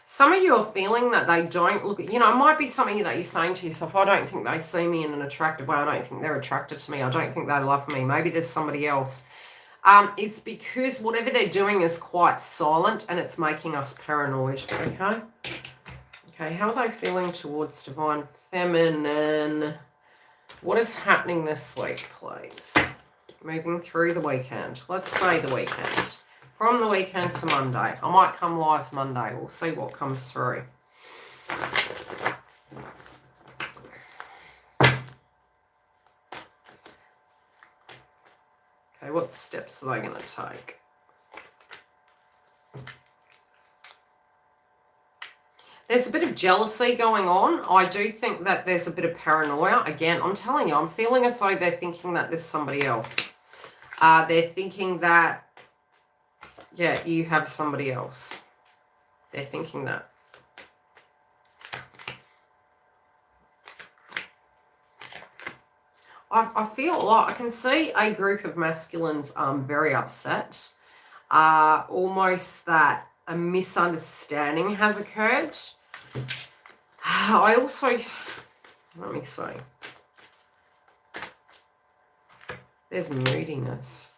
Some of you are feeling that they don't look at, you know, it might be something that you're saying to yourself, I don't think they see me in an attractive way. I don't think they're attracted to me. I don't think they love me. Maybe there's somebody else. It's because whatever they're doing is quite silent and it's making us paranoid, okay? Okay, how are they feeling towards divine feminine? What is happening this week, please? Moving through the weekend. Let's say the weekend. From the weekend to Monday. I might come live Monday. We'll see what comes through. Okay, Okay, what steps are they going to take? There's a bit of jealousy going on. I do think that there's a bit of paranoia. Again, I'm telling you, I'm feeling as though they're thinking that there's somebody else. They're thinking that, yeah, you have somebody else. They're thinking that. I feel like I can see a group of masculines very upset. Almost that a misunderstanding has occurred. I also, let me see. There's moodiness.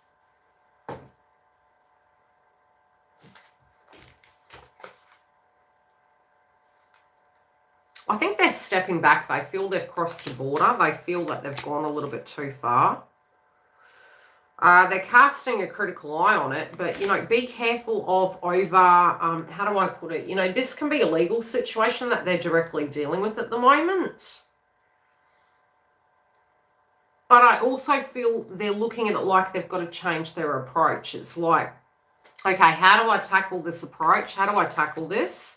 I think they're stepping back. They feel they've crossed the border. They feel that they've gone a little bit too far. They're casting a critical eye on it, but, you know, be careful of over, how do I put it? You know, this can be a legal situation that they're directly dealing with at the moment. But I also feel they're looking at it like they've got to change their approach. It's like, okay, how do I tackle this approach? How do I tackle this?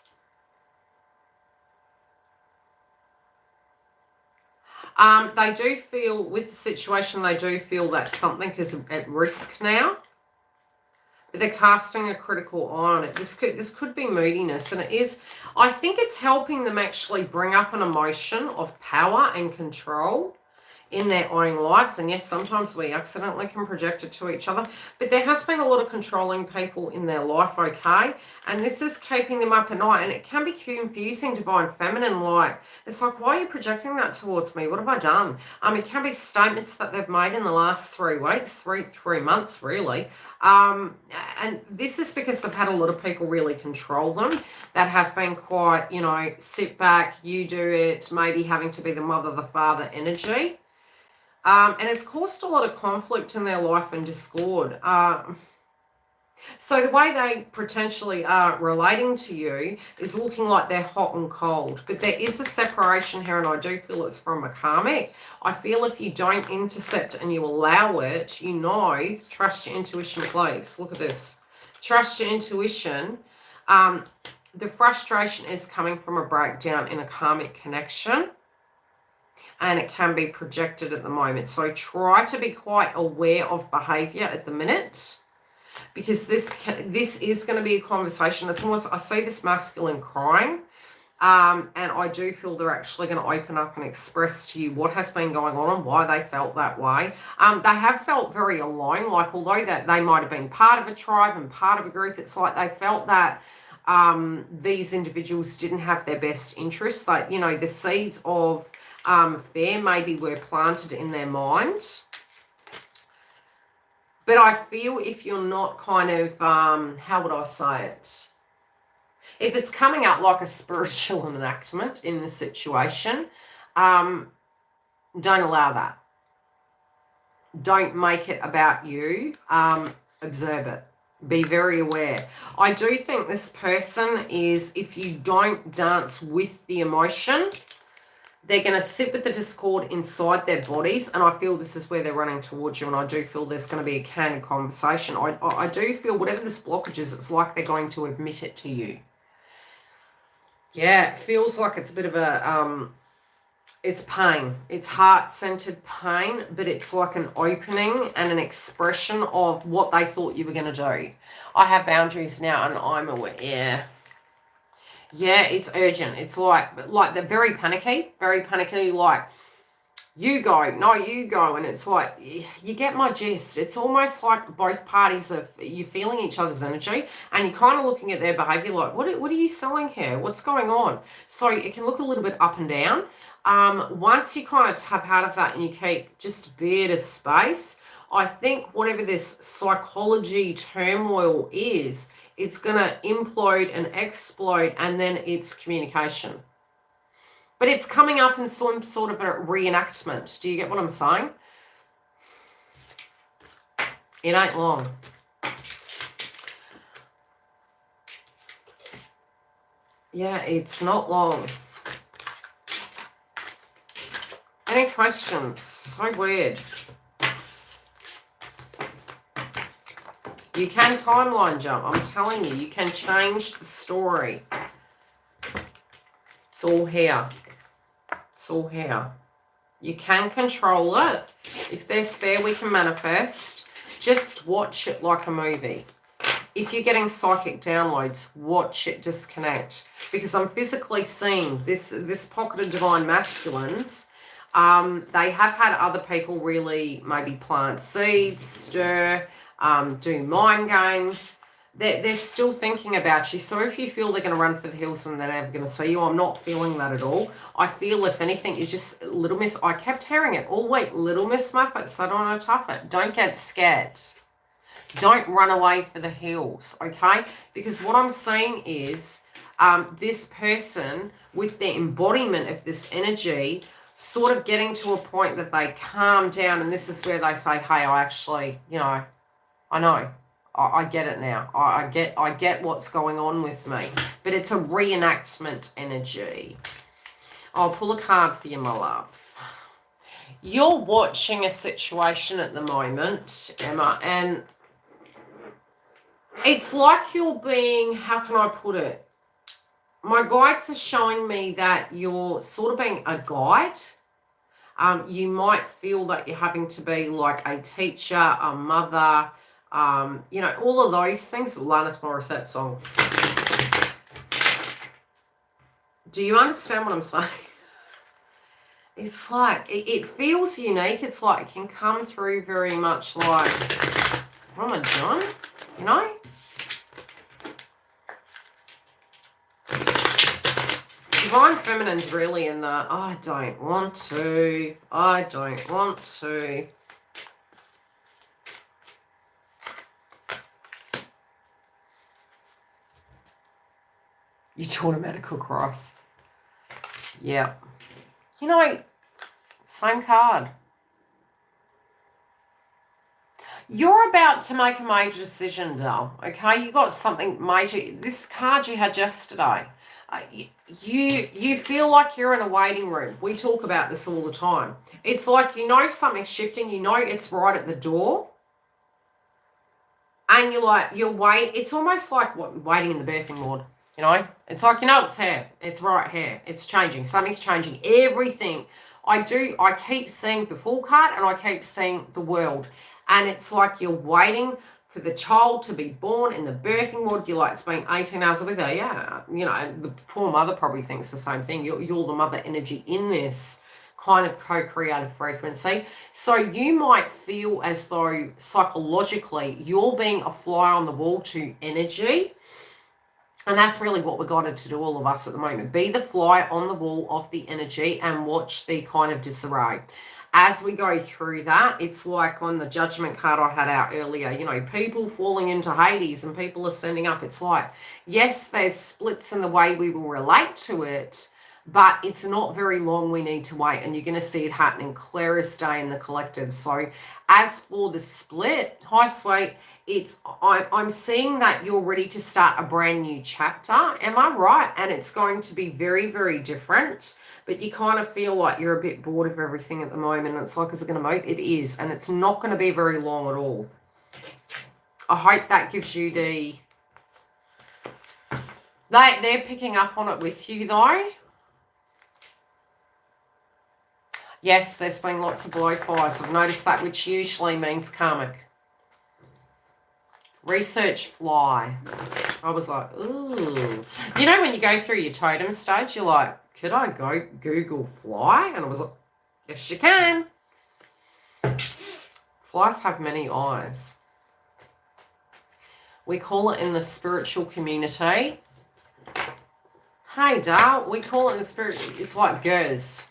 They do feel, with the situation, they do feel that something is at risk now. But they're casting a critical eye on it. This could be moodiness. And it is, I think it's helping them actually bring up an emotion of power and control in their own lives. And yes, sometimes we accidentally can project it to each other, but there has been a lot of controlling people in their life, okay? And this is keeping them up at night, and it can be confusing, divine feminine, like, it's like, why are you projecting that towards me? What have I done? It can be statements that they've made in the last 3 weeks, three months, really. And this is because they've had a lot of people really control them that have been quite, you know, sit back, you do it, maybe having to be the mother, the father energy. And it's caused a lot of conflict in their life and discord. So the way they potentially are relating to you is looking like they're hot and cold. But there is a separation here, and I do feel it's from a karmic. I feel if you don't intercept and you allow it, you know, trust your intuition, please. Look at this. Trust your intuition. The frustration is coming from a breakdown in a karmic connection. And it can be projected at the moment. So try to be quite aware of behavior at the minute, because this is going to be a conversation. It's almost, I see this masculine crying, and I do feel they're actually going to open up and express to you what has been going on and why they felt that way. They have felt very alone, like although that they might have been part of a tribe and part of a group, it's like they felt that these individuals didn't have their best interests. Like, you know, the seeds of fear maybe were planted in their mind. But I feel if you're not kind of, how would I say it? If it's coming out like a spiritual enactment in the situation, don't allow that. Don't make it about you. Observe it. Be very aware. I do think this person is, if you don't dance with the emotion, they're going to sit with the discord inside their bodies, and I feel this is where they're running towards you, and I do feel there's going to be a candid conversation. I do feel whatever this blockage is, it's like they're going to admit it to you. Yeah, it feels like it's a bit of a, it's pain. It's heart-centered pain, but it's like an opening and an expression of what they thought you were going to do. I have boundaries now, and I'm aware. Yeah, it's urgent. It's like they're very panicky, like, you go, no, you go. And it's like, you get my gist. It's almost like both parties you're feeling each other's energy, and you're kind of looking at their behavior like, what are you selling here? What's going on? So it can look a little bit up and down. Once you kind of tap out of that and you keep just a bit of space, I think whatever this psychology turmoil is, it's going to implode and explode, and then it's communication. But it's coming up in some sort of a reenactment. Do you get what I'm saying? It ain't long. Yeah, it's not long. Any questions? So weird. You can timeline jump. I'm telling you, you can change the story. It's all here. It's all here. You can control it. If there's fear, we can manifest. Just watch it like a movie. If you're getting psychic downloads, watch it disconnect. Because I'm physically seeing this pocket of divine masculines. They have had other people really maybe plant seeds, stir, do mind games. They're still thinking about you. So if you feel they're going to run for the hills and they're never going to see you, I'm not feeling that at all. I feel, if anything, you're just little miss. I kept hearing it all week. Little miss Muffet, so don't want to tough it. Don't get scared. Don't run away for the hills, okay? Because what I'm seeing is this person with the embodiment of this energy sort of getting to a point that they calm down, and this is where they say, hey, I actually, you know, I know. I get it now. I get what's going on with me. But it's a reenactment energy. I'll pull a card for you, my love. You're watching a situation at the moment, Emma, and it's like you're being, how can I put it? My guides are showing me that you're sort of being a guide. You might feel that you're having to be like a teacher, a mother, you know, all of those things. Alanis Morissette song. Do you understand what I'm saying? It's like, it feels unique. It's like it can come through very much like, what am I doing? You know? Divine Feminine's really in the, I don't want to. You taught a medical cross. Yeah. You know, same card. You're about to make a major decision, doll. Okay? You got something major. This card you had yesterday. You feel like you're in a waiting room. We talk about this all the time. It's like you know something's shifting. You know it's right at the door. And you're waiting. It's almost like waiting in the birthing ward. You know? It's like, you know, it's here. It's right here. It's changing. Something's changing. Everything. I keep seeing the full card and I keep seeing the world. And it's like you're waiting for the child to be born in the birthing ward. You're like, it's been 18 hours. I'll be there, yeah. You know, the poor mother probably thinks the same thing. You're the mother energy in this kind of co-creative frequency. So you might feel as though psychologically you're being a fly on the wall to energy. And that's really what we're guided to do, all of us at the moment. Be the fly on the wall of the energy and watch the kind of disarray. As we go through that, it's like on the judgment card I had out earlier, you know, people falling into Hades and people ascending up. It's like, yes, there's splits in the way we will relate to it, but it's not very long we need to wait. And you're going to see it happening clear as day in the collective. So as for the split, hi, sweet, I'm seeing that you're ready to start a brand new chapter. Am I right? And it's going to be very, very different. But you kind of feel like you're a bit bored of everything at the moment. It's like, is it going to move? It is. And it's not going to be very long at all. I hope that gives you the... They're picking up on it with you, though. Yes, there's been lots of blowfires. I've noticed that, which usually means karmic. Research fly. I was like, ooh. You know when you go through your totem stage, you're like, could I go Google fly? And I was like, yes, you can. Flies have many eyes. We call it in the spiritual community. Hey, Dale, we call it in the spirit. It's like gers.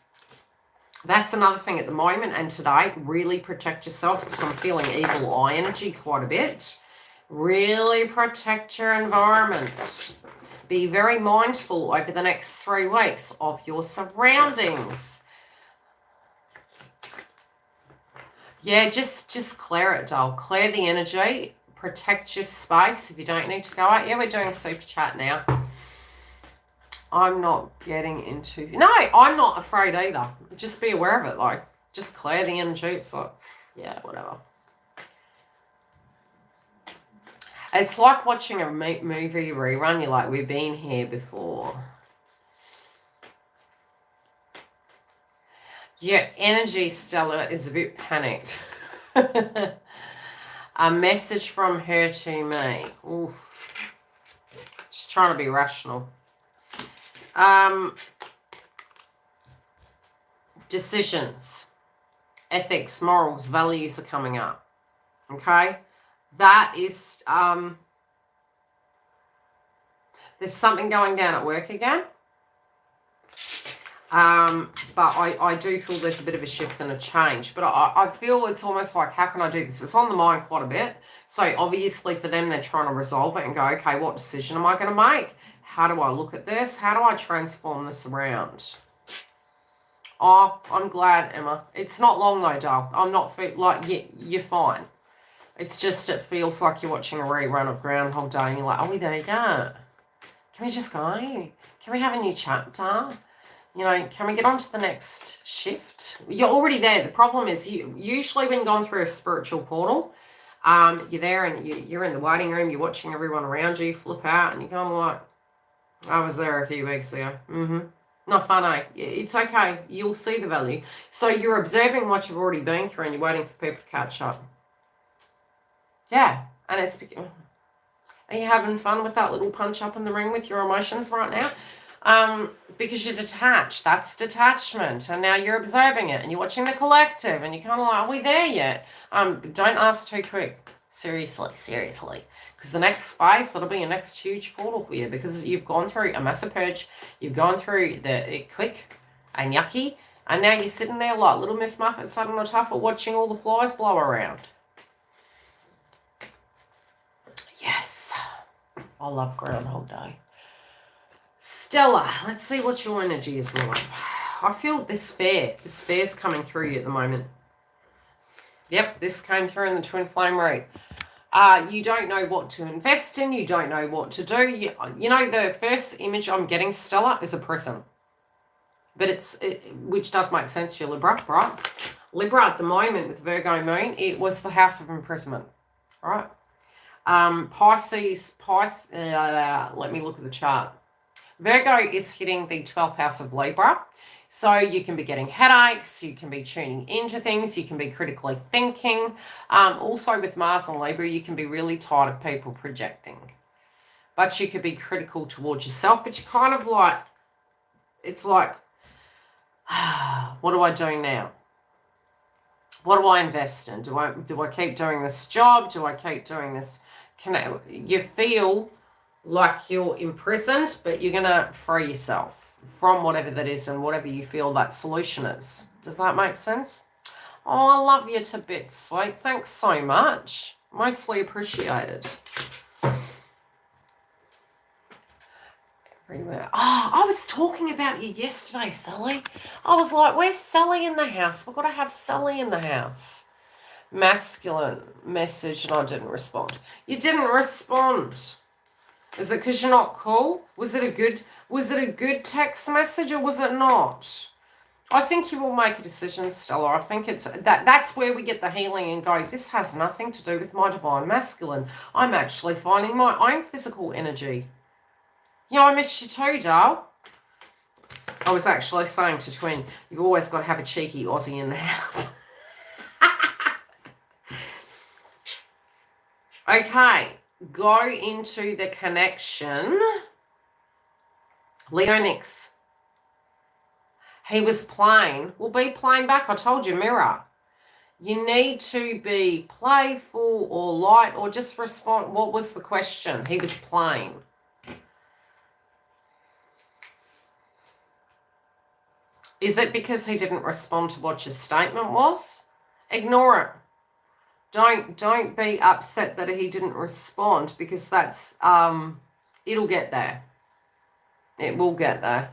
That's another thing at the moment and today. Really protect yourself because I'm feeling evil eye energy quite a bit. Really protect your environment. Be very mindful over the next 3 weeks of your surroundings. Yeah, just clear it, doll. Clear the energy. Protect your space if you don't need to go out. Yeah, we're doing super chat now. I'm not getting into... No, I'm not afraid either. Just be aware of it. Like, just clear the energy. It's like, yeah, whatever. It's like watching a movie rerun. You're like, we've been here before. Your energy, Stella, is a bit panicked. A message from her to me. Ooh. She's trying to be rational. Decisions, ethics, morals, values are coming up. Okay? That is, there's something going down at work again. But I do feel there's a bit of a shift and a change. But I feel it's almost like, how can I do this? It's on the mind quite a bit. So obviously for them, they're trying to resolve it and go, okay, what decision am I going to make? How do I look at this? How do I transform this around? Oh, I'm glad, Emma. It's not long though, doll. I'm not like, you're fine. It's just, it feels like you're watching a rerun of Groundhog Day and you're like, are we there yet? Can we just go? Can we have a new chapter? You know, can we get on to the next shift? You're already there. The problem is you usually when gone through a spiritual portal, you're there and you're in the waiting room, you're watching everyone around you flip out and you're kind of like, I was there a few weeks ago. Not fun, eh? It's okay. You'll see the value. So you're observing what you've already been through and you're waiting for people to catch up. Yeah. And it's... Are you having fun with that little punch up in the ring with your emotions right now? Because you're detached. That's detachment. And now you're observing it and you're watching the collective and you're kind of like, are we there yet? Don't ask too quick. Seriously. Because the next phase, that'll be your next huge portal for you because you've gone through a massive purge. You've gone through the quick and yucky. And now you're sitting there like little Miss Muffet sat on the top watching all the flies blow around. Yes. I love Groundhog Day. Stella, let's see what your energy is like. I feel this fair's coming through you at the moment. Yep, this came through in the twin flame read. You don't know what to invest in. You don't know what to do. You know, the first image I'm getting, Stella, is a prison. But which does make sense to you, Libra, right? Libra at the moment with Virgo moon, it was the house of imprisonment, right? Pisces, let me look at the chart. Virgo is hitting the 12th house of Libra. So you can be getting headaches, you can be tuning into things, you can be critically thinking. Also with Mars and Libra, you can be really tired of people projecting. But you could be critical towards yourself, but you're kind of like, it's like, what do I do now? What do I invest in? Do I keep doing this job? Do I keep doing this? You feel like you're imprisoned, but you're going to free yourself from whatever that is and whatever you feel that solution is. Does that make sense? Oh, I love you to bits, sweet. Thanks so much. Mostly appreciated. Everywhere. Oh, I was talking about you yesterday, Sally. I was like, where's Sally in the house? We've got to have Sally in the house. Masculine message, and I didn't respond. You didn't respond. Is it because you're not cool? Was it a good text message or was it not? I think you will make a decision, Stella. I think it's that's where we get the healing and go, this has nothing to do with my divine masculine. I'm actually finding my own physical energy. Yeah, I missed you too, doll. I was actually saying to Twin, you've always got to have a cheeky Aussie in the house. Okay. Go into the connection. Leonix. He was playing. Well, be playing back. I told you, mirror. You need to be playful or light or just respond. What was the question? He was playing. Is it because he didn't respond to what your statement was? Ignore it. Don't be upset that he didn't respond because that's, it'll get there. It will get there.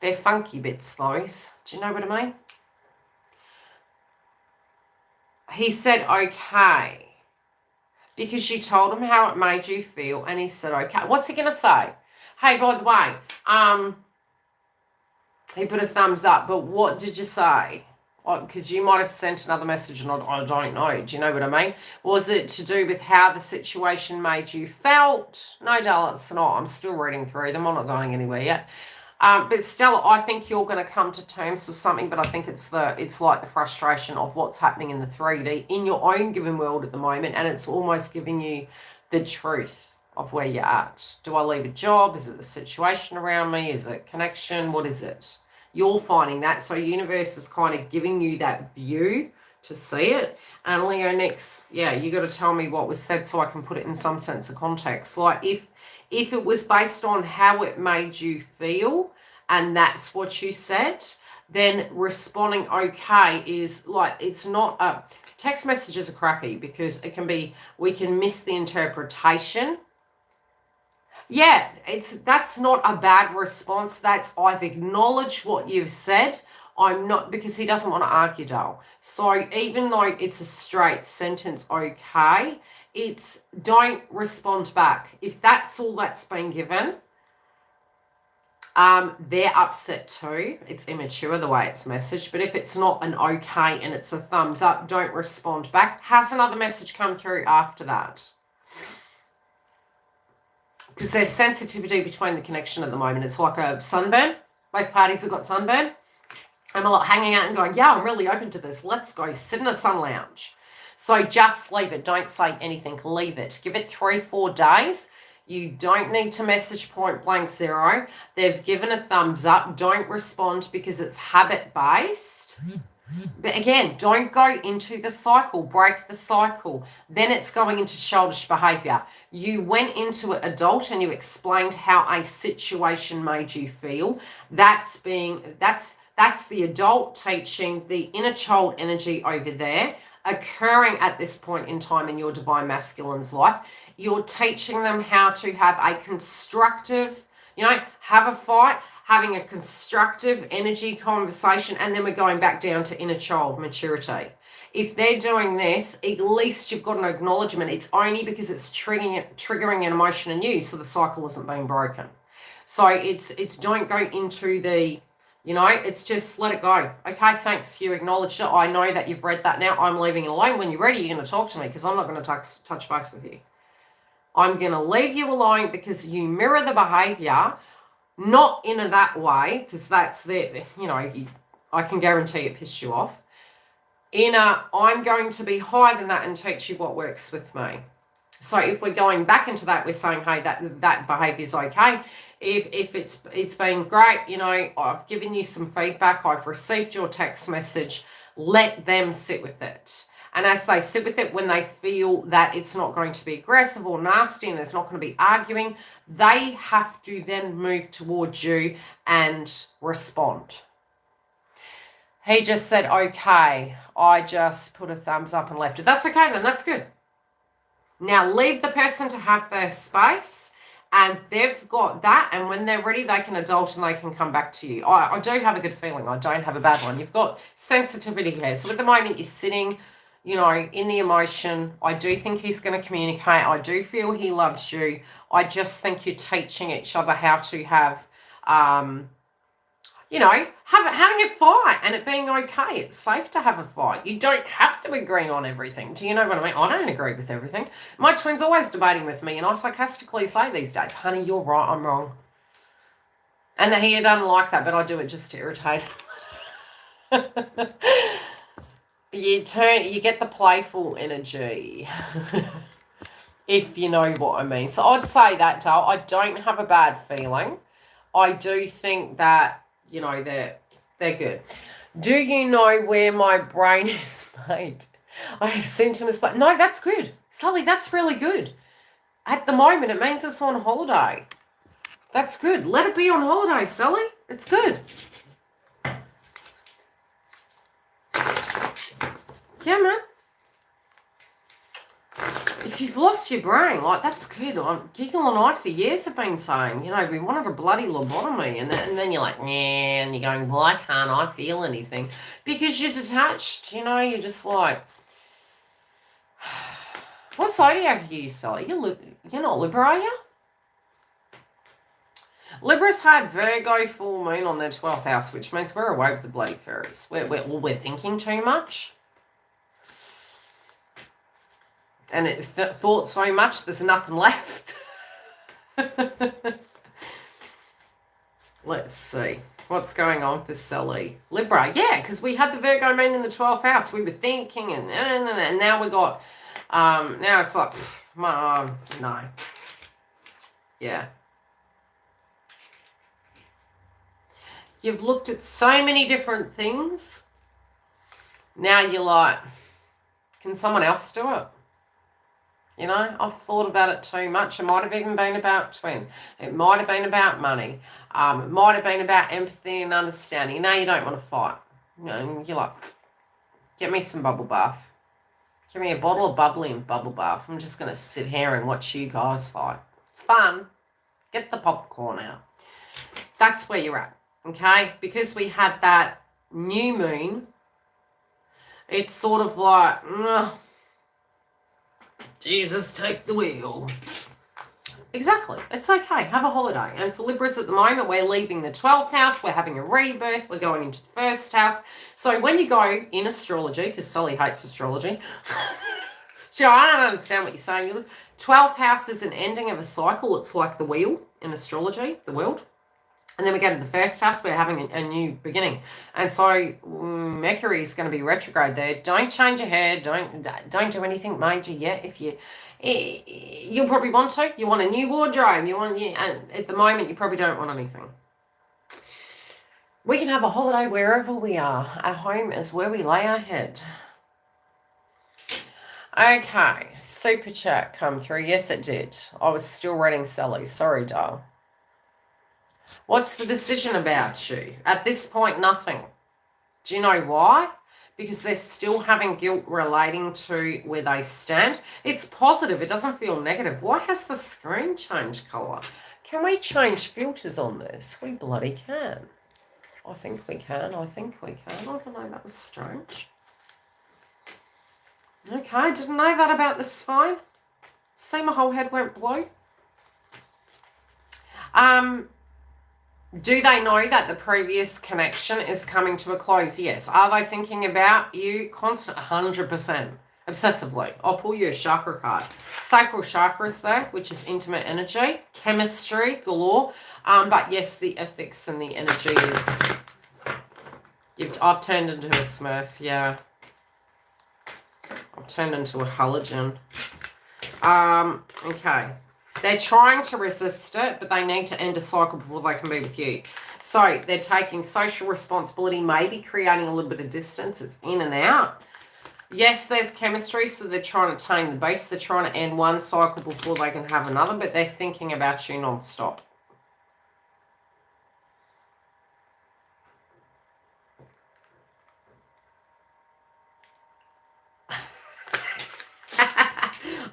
They're funky bits, those. Do you know what I mean? He said, okay. Because you told him how it made you feel and he said, okay. What's he going to say? Hey, by the way, he put a thumbs up, but what did you say? Because you might have sent another message and I don't know. Do you know what I mean? Was it to do with how the situation made you felt? No, darling, it's not. I'm still reading through them. I'm not going anywhere yet. But still, I think you're going to come to terms with something, but I think it's like the frustration of what's happening in the 3D in your own given world at the moment, and it's almost giving you the truth of where you're at. Do I leave a job? Is it the situation around me? Is it connection? What is it? You're finding that. So universe is kind of giving you that view to see it. And Leo, next, yeah, you got to tell me what was said so I can put it in some sense of context. Like if it was based on how it made you feel and that's what you said, then responding okay is like, it's not a... Text messages are crappy because it can be, we can miss the interpretation. Yeah, that's not a bad response. That's, I've acknowledged what you've said. I'm not, because he doesn't want to argue, doll. So even though it's a straight sentence, okay, it's don't respond back. If that's all that's been given, they're upset too. It's immature the way it's messaged. But if it's not an okay and it's a thumbs up, don't respond back. Has another message come through after that? Because there's sensitivity between the connection at the moment. It's like a sunburn. Both parties have got sunburn. I'm a lot hanging out and going, yeah, I'm really open to this. Let's go sit in a sun lounge. So just leave it. Don't say anything. Leave it. Give it 3-4 days. You don't need to message point blank 0. They've given a thumbs up. Don't respond because it's habit-based. But again, don't go into the cycle. Break the cycle. Then it's going into childish behavior. You went into it adult and you explained how a situation made you feel. That's the adult teaching, the inner child energy over there occurring at this point in time in your divine masculine's life. You're teaching them how to have a constructive, have a fight, having a constructive energy conversation, and then we're going back down to inner child maturity. If they're doing this, at least you've got an acknowledgement. It's only because it's triggering an emotion in you, so the cycle isn't being broken. So it's don't go into the, it's just let it go. Okay, thanks, you acknowledged it. I know that you've read that now. I'm leaving it alone. When you're ready, you're going to talk to me because I'm not going to touch base with you. I'm going to leave you alone because you mirror the behavior. Not in that way, because that's there, I can guarantee it pissed you off. I'm going to be higher than that and teach you what works with me. So if we're going back into that, we're saying, hey, that behavior is okay. If it's been great, I've given you some feedback, I've received your text message, let them sit with it. And as they sit with it, when they feel that it's not going to be aggressive or nasty and there's not going to be arguing, they have to then move towards you and respond. He just said, okay, I just put a thumbs up and left it. That's okay then, that's good. Now leave the person to have their space and they've got that, and when they're ready, they can adult and they can come back to you. I do have a good feeling. I don't have a bad one. You've got sensitivity here. So at the moment you're sitting, in the emotion. I do think he's going to communicate. I do feel he loves you. I just think you're teaching each other how to have, having a fight and it being okay. It's safe to have a fight. You don't have to agree on everything. Do you know what I mean? I don't agree with everything. My twin's always debating with me, and I sarcastically say these days, honey, you're right, I'm wrong. And he doesn't like that, but I do it just to irritate. You get the playful energy, if you know what I mean. So I'd say that, Dale. I don't have a bad feeling. I do think that, they're good. Do you know where my brain is made? I have sent him a spot. No, that's good. Sally, that's really good. At the moment, it means it's on holiday. That's good. Let it be on holiday, Sally. It's good. Yeah, man. If you've lost your brain, that's good. Giggle and I for years have been saying, we wanted a bloody lobotomy. And then you're like, nah, and you're going, why can't I feel anything? Because you're detached, you're just like... What zodiac are you, Sally? You're not Libra, are you? Libra's had Virgo full moon on their 12th house, which means we're away with the bloody fairies. We're thinking too much. And it's thought so much, there's nothing left. Let's see. What's going on for Sally? Libra, yeah, because we had the Virgo moon in the 12th house. We were thinking, and now we got, now it's like, no. Yeah. You've looked at so many different things. Now you're like, can someone else do it? You know, I've thought about it too much. It might have even been about twin. It might have been about money. It might have been about empathy and understanding. Now you don't want to fight. You know, you're like, get me some bubble bath. Give me a bottle of bubbly and bubble bath. I'm just going to sit here and watch you guys fight. It's fun. Get the popcorn out. That's where you're at, okay? Because we had that new moon, it's sort of like, Jesus, take the wheel. Exactly. It's okay. Have a holiday. And for Libras at the moment, we're leaving the 12th house. We're having a rebirth. We're going into the first house. So when you go in astrology, because Sully hates astrology. So I don't understand what you're saying. 12th house is an ending of a cycle. It's like the wheel in astrology, the world. And then we go to the first house, we're having a new beginning. And so Mercury is going to be retrograde there. Don't change your hair. Don't do anything major yet. If you'll probably want to. You want a new wardrobe. And at the moment, you probably don't want anything. We can have a holiday wherever we are. Our home is where we lay our head. Okay, super chat come through. Yes, it did. I was still reading Sally. Sorry, doll. What's the decision about you? At this point, nothing. Do you know why? Because they're still having guilt relating to where they stand. It's positive. It doesn't feel negative. Why has the screen changed colour? Can we change filters on this? We bloody can. I think we can. I don't know. That was strange. Okay, didn't know that about the spine. See, my whole head went blue. Do they know that the previous connection is coming to a close? Yes. Are they thinking about you constant? 100%. Obsessively. I'll pull you a chakra card. Sacral chakra is there, which is intimate energy. Chemistry galore. But yes, the ethics and the energy is... I've turned into a Smurf, yeah. I've turned into a halogen. Okay. They're trying to resist it, but they need to end a cycle before they can be with you. So they're taking social responsibility, maybe creating a little bit of distance. It's in and out. Yes, there's chemistry, so they're trying to tame the beast. They're trying to end one cycle before they can have another, but they're thinking about you non-stop.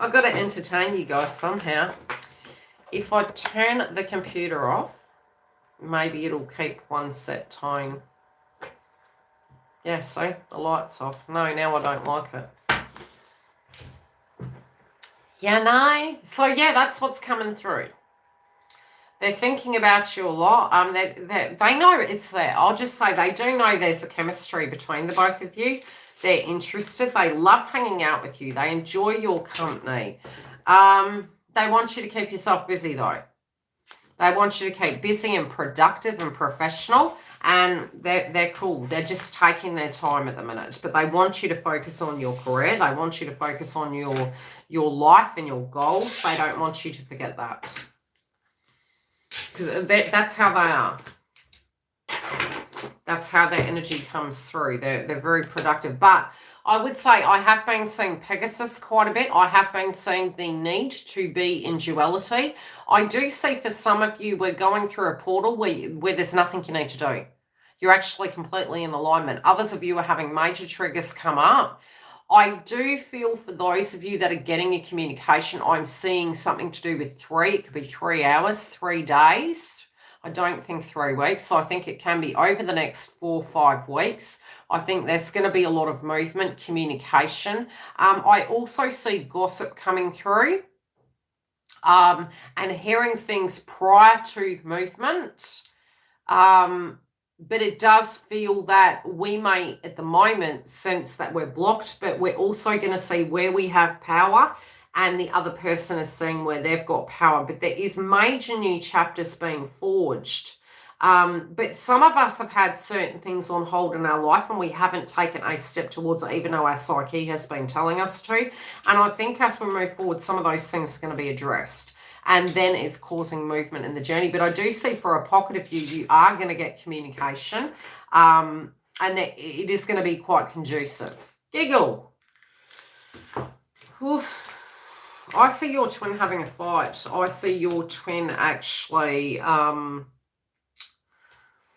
I've got to entertain you guys somehow. If I turn the computer off, maybe it'll keep one set tone. Yeah, see? The light's off. No, now I don't like it. Yeah, no. So, yeah, that's what's coming through. They're thinking about you a lot. They know it's there. I'll just say they do know there's a chemistry between the both of you. They're interested. They love hanging out with you. They enjoy your company. They want you to keep yourself busy, though. They want you to keep busy and productive and professional, and they're cool. They're just taking their time at the minute, but they want you to focus on your career. They want you to focus on your life and your goals. They don't want you to forget that, because that's how they are. That's how their energy comes through. They're very productive, but I would say I have been seeing Pegasus quite a bit. I have been seeing the need to be in duality. I do see for some of you, we're going through a portal where there's nothing you need to do. You're actually completely in alignment. Others of you are having major triggers come up. I do feel for those of you that are getting your communication, I'm seeing something to do with 3. It could be 3 hours, 3 days. I don't think 3 weeks. So I think it can be over the next 4 or 5 weeks. I think there's going to be a lot of movement, communication. I also see gossip coming through. and hearing things prior to movement. But it does feel that we may, at the moment, sense that we're blocked, but we're also going to see where we have power, and the other person is seeing where they've got power. But there is major new chapters being forged. But some of us have had certain things on hold in our life, and we haven't taken a step towards it, even though our psyche has been telling us to. And I think as we move forward, some of those things are going to be addressed. And then it's causing movement in the journey. But I do see for a pocket of you, you are going to get communication. And that it is going to be quite conducive. Giggle. Oof. I see your twin having a fight. I see your twin actually...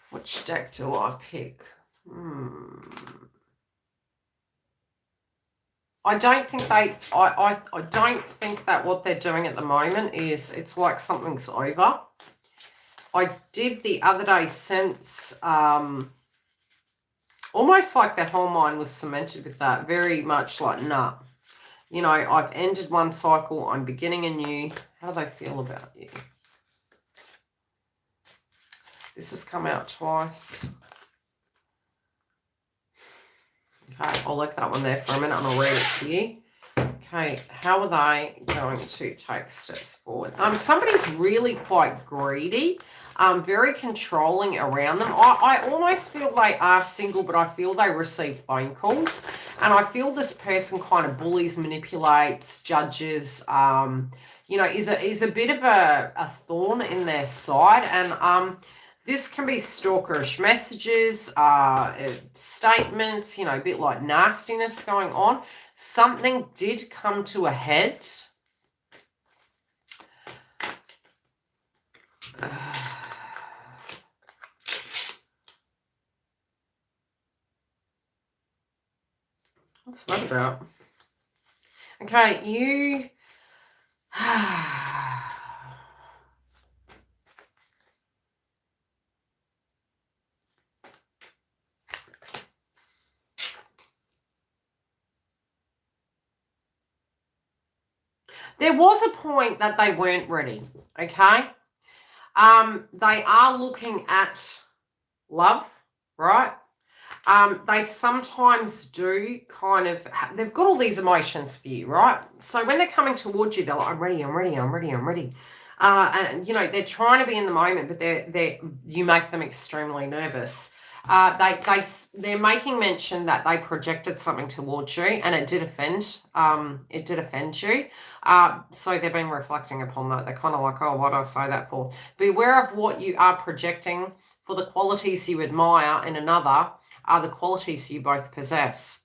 which deck do I pick? I don't think I don't think that what they're doing at the moment is, it's like something's over. I did the other day sense almost like their whole mind was cemented with that. Very much like, nah. You know, I've ended one cycle, I'm beginning a new. How do they feel about you? This has come out twice. Okay, I'll leave that one there for a minute and I'll read it to you. Okay, how are they going to take steps forward? Somebody's really quite greedy, very controlling around them. I almost feel they are single, but I feel they receive phone calls. And I feel this person kind of bullies, manipulates, judges, you know, is a bit of a thorn in their side. And this can be stalkerish messages, statements, you know, a bit like nastiness going on. Something did come to a head. What's that about? Okay, you... There was a point that they weren't ready, okay? They are looking at love, right? They sometimes do kind of, they've got all these emotions for you, right? So when they're coming towards you, they're like, I'm ready, I'm ready, I'm ready, I'm ready. And, you know, they're trying to be in the moment, but you make them extremely nervous. They're making mention that they projected something towards you, and it did offend you. So they've been reflecting upon that. They're kind of like, oh, what did I say that for? Beware of what you are projecting, for the qualities you admire in another are the qualities you both possess.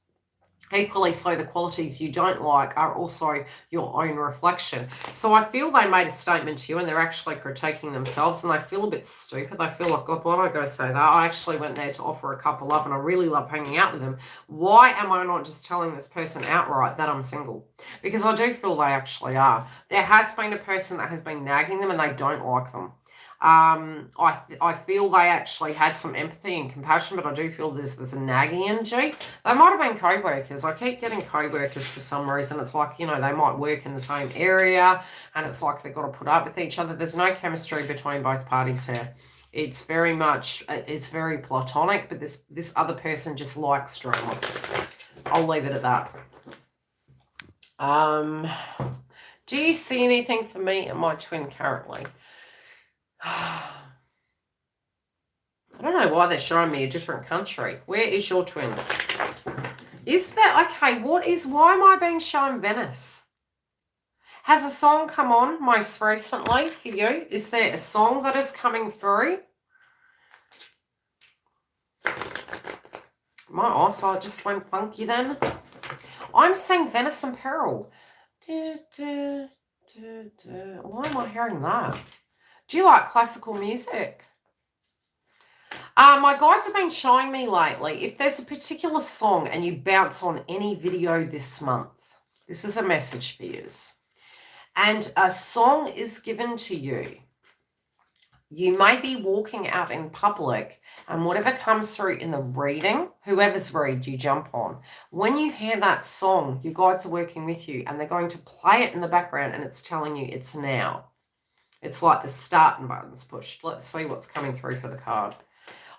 Equally so, the qualities you don't like are also your own reflection. So I feel they made a statement to you and they're actually critiquing themselves, and they feel a bit stupid. They feel like, God, why did I go say that? I actually went there to offer a couple love and I really love hanging out with them. Why am I not just telling this person outright that I'm single? Because I do feel they actually are. There has been a person that has been nagging them and they don't like them. I feel they actually had some empathy and compassion, but I do feel there's a nagging energy. They might have been co-workers. I keep getting co-workers for some reason. It's like, you know, they might work in the same area and it's like they've got to put up with each other. There's no chemistry between both parties here. It's very much, it's very platonic, but this other person just likes drama. I'll leave it at that. Do you see anything for me and my twin currently? I don't know why they're showing me a different country. Where is your twin? Is that, okay, why am I being shown Venice? Has a song come on most recently for you? Is there a song that is coming through? My eyesight just went funky then. I'm seeing Venice in peril. Why am I hearing that? Do you like classical music? My guides have been showing me lately, if there's a particular song and you bounce on any video this month, this is a message for you. And a song is given to you. You may be walking out in public, and whatever comes through in the reading, whoever's read you jump on, when you hear that song, your guides are working with you and they're going to play it in the background and it's telling you it's now. It's like the starting button's pushed. Let's see what's coming through for the card.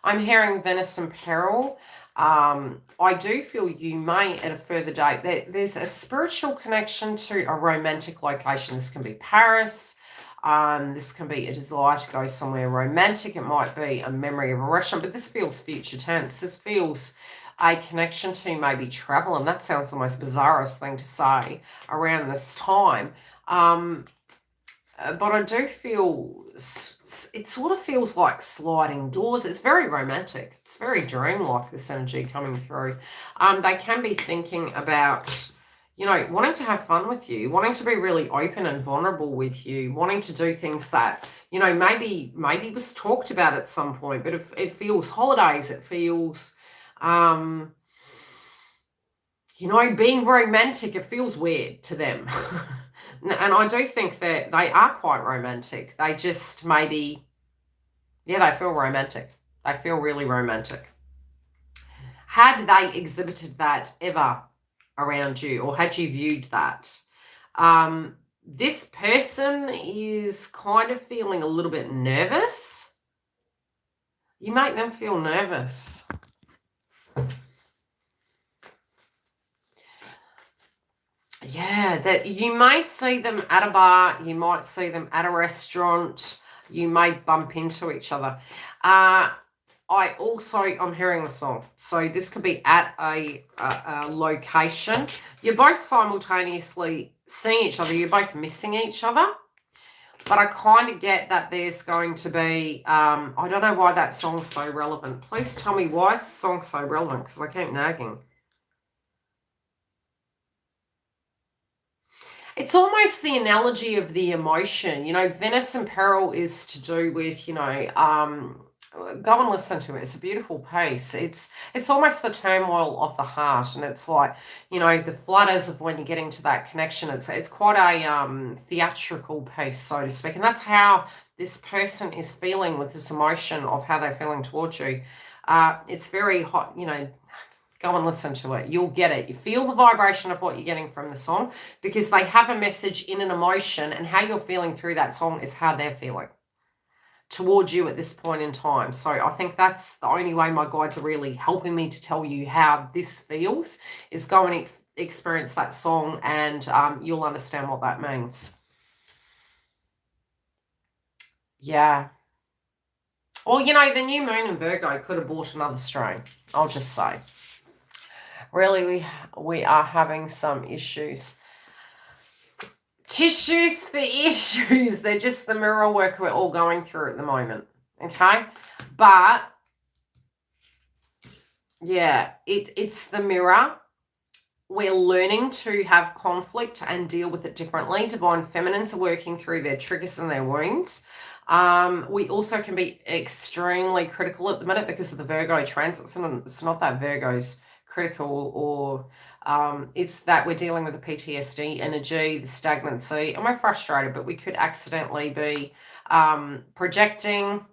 I'm hearing Venus in peril. I do feel you may at a further date. There's a spiritual connection to a romantic location. This can be Paris. This can be a desire to go somewhere romantic. It might be a memory of a restaurant, but this feels future tense. This feels a connection to maybe travel, and that sounds the most bizarrest thing to say around this time. But I do feel it sort of feels like sliding doors. It's very romantic. It's very dreamlike, this energy coming through. They can be thinking about, you know, wanting to have fun with you, wanting to be really open and vulnerable with you, wanting to do things that, you know, maybe was talked about at some point, but it feels holidays. It feels, you know, being romantic. It feels weird to them. And I do think that they are quite romantic. They just maybe, yeah, they feel romantic. They feel really romantic. Had they exhibited that ever around you, or had you viewed that? This person is kind of feeling a little bit nervous. You make them feel nervous. Yeah, that you may see them at a bar, you might see them at a restaurant, you may bump into each other. I'm hearing the song, so this could be at a location. You're both simultaneously seeing each other, you're both missing each other, but I kind of get that there's going to be, I don't know why that song's so relevant. Please tell me why is the song so relevant, because I keep nagging. It's almost the analogy of the emotion. You know, Venus in peril is to do with, you know, go and listen to it. It's a beautiful piece. It's almost the turmoil of the heart. And it's like, you know, the flutters of when you get into that connection. It's quite a theatrical piece, so to speak. And that's how this person is feeling with this emotion of how they're feeling towards you. It's very hot, you know. Go and listen to it. You'll get it. You feel the vibration of what you're getting from the song, because they have a message in an emotion, and how you're feeling through that song is how they're feeling towards you at this point in time. So I think that's the only way my guides are really helping me to tell you how this feels, is go and experience that song, and you'll understand what that means. Yeah. Well, you know, the new moon in Virgo could have brought another strain. I'll just say. Really, we are having some issues. Tissues for issues. They're just the mirror work we're all going through at the moment. Okay? But, yeah, it's the mirror. We're learning to have conflict and deal with it differently. Divine Feminines are working through their triggers and their wounds. We also can be extremely critical at the minute because of the Virgo transits, and it's not that Virgo's critical, or it's that we're dealing with the PTSD energy, the stagnancy, and we're frustrated, but we could accidentally be projecting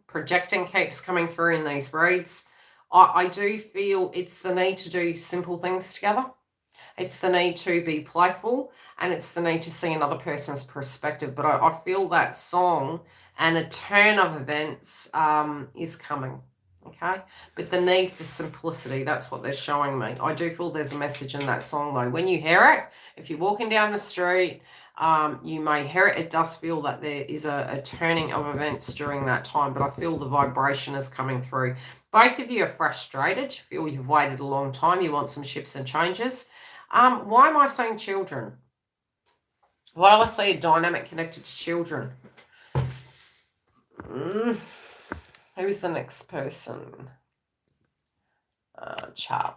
keeps coming through in these reads. I do feel it's the need to do simple things together. It's the need to be playful, and it's the need to see another person's perspective. But I feel that song and a turn of events is coming. Okay, but the need for simplicity, that's what they're showing me. I do feel there's a message in that song, though. When you hear it, if you're walking down the street, you may hear it. It does feel that there is a turning of events during that time, but I feel the vibration is coming through. Both of you are frustrated. You feel you've waited a long time. You want some shifts and changes. Why am I saying children? Why do I see a dynamic connected to children? Who's the next person? Chart.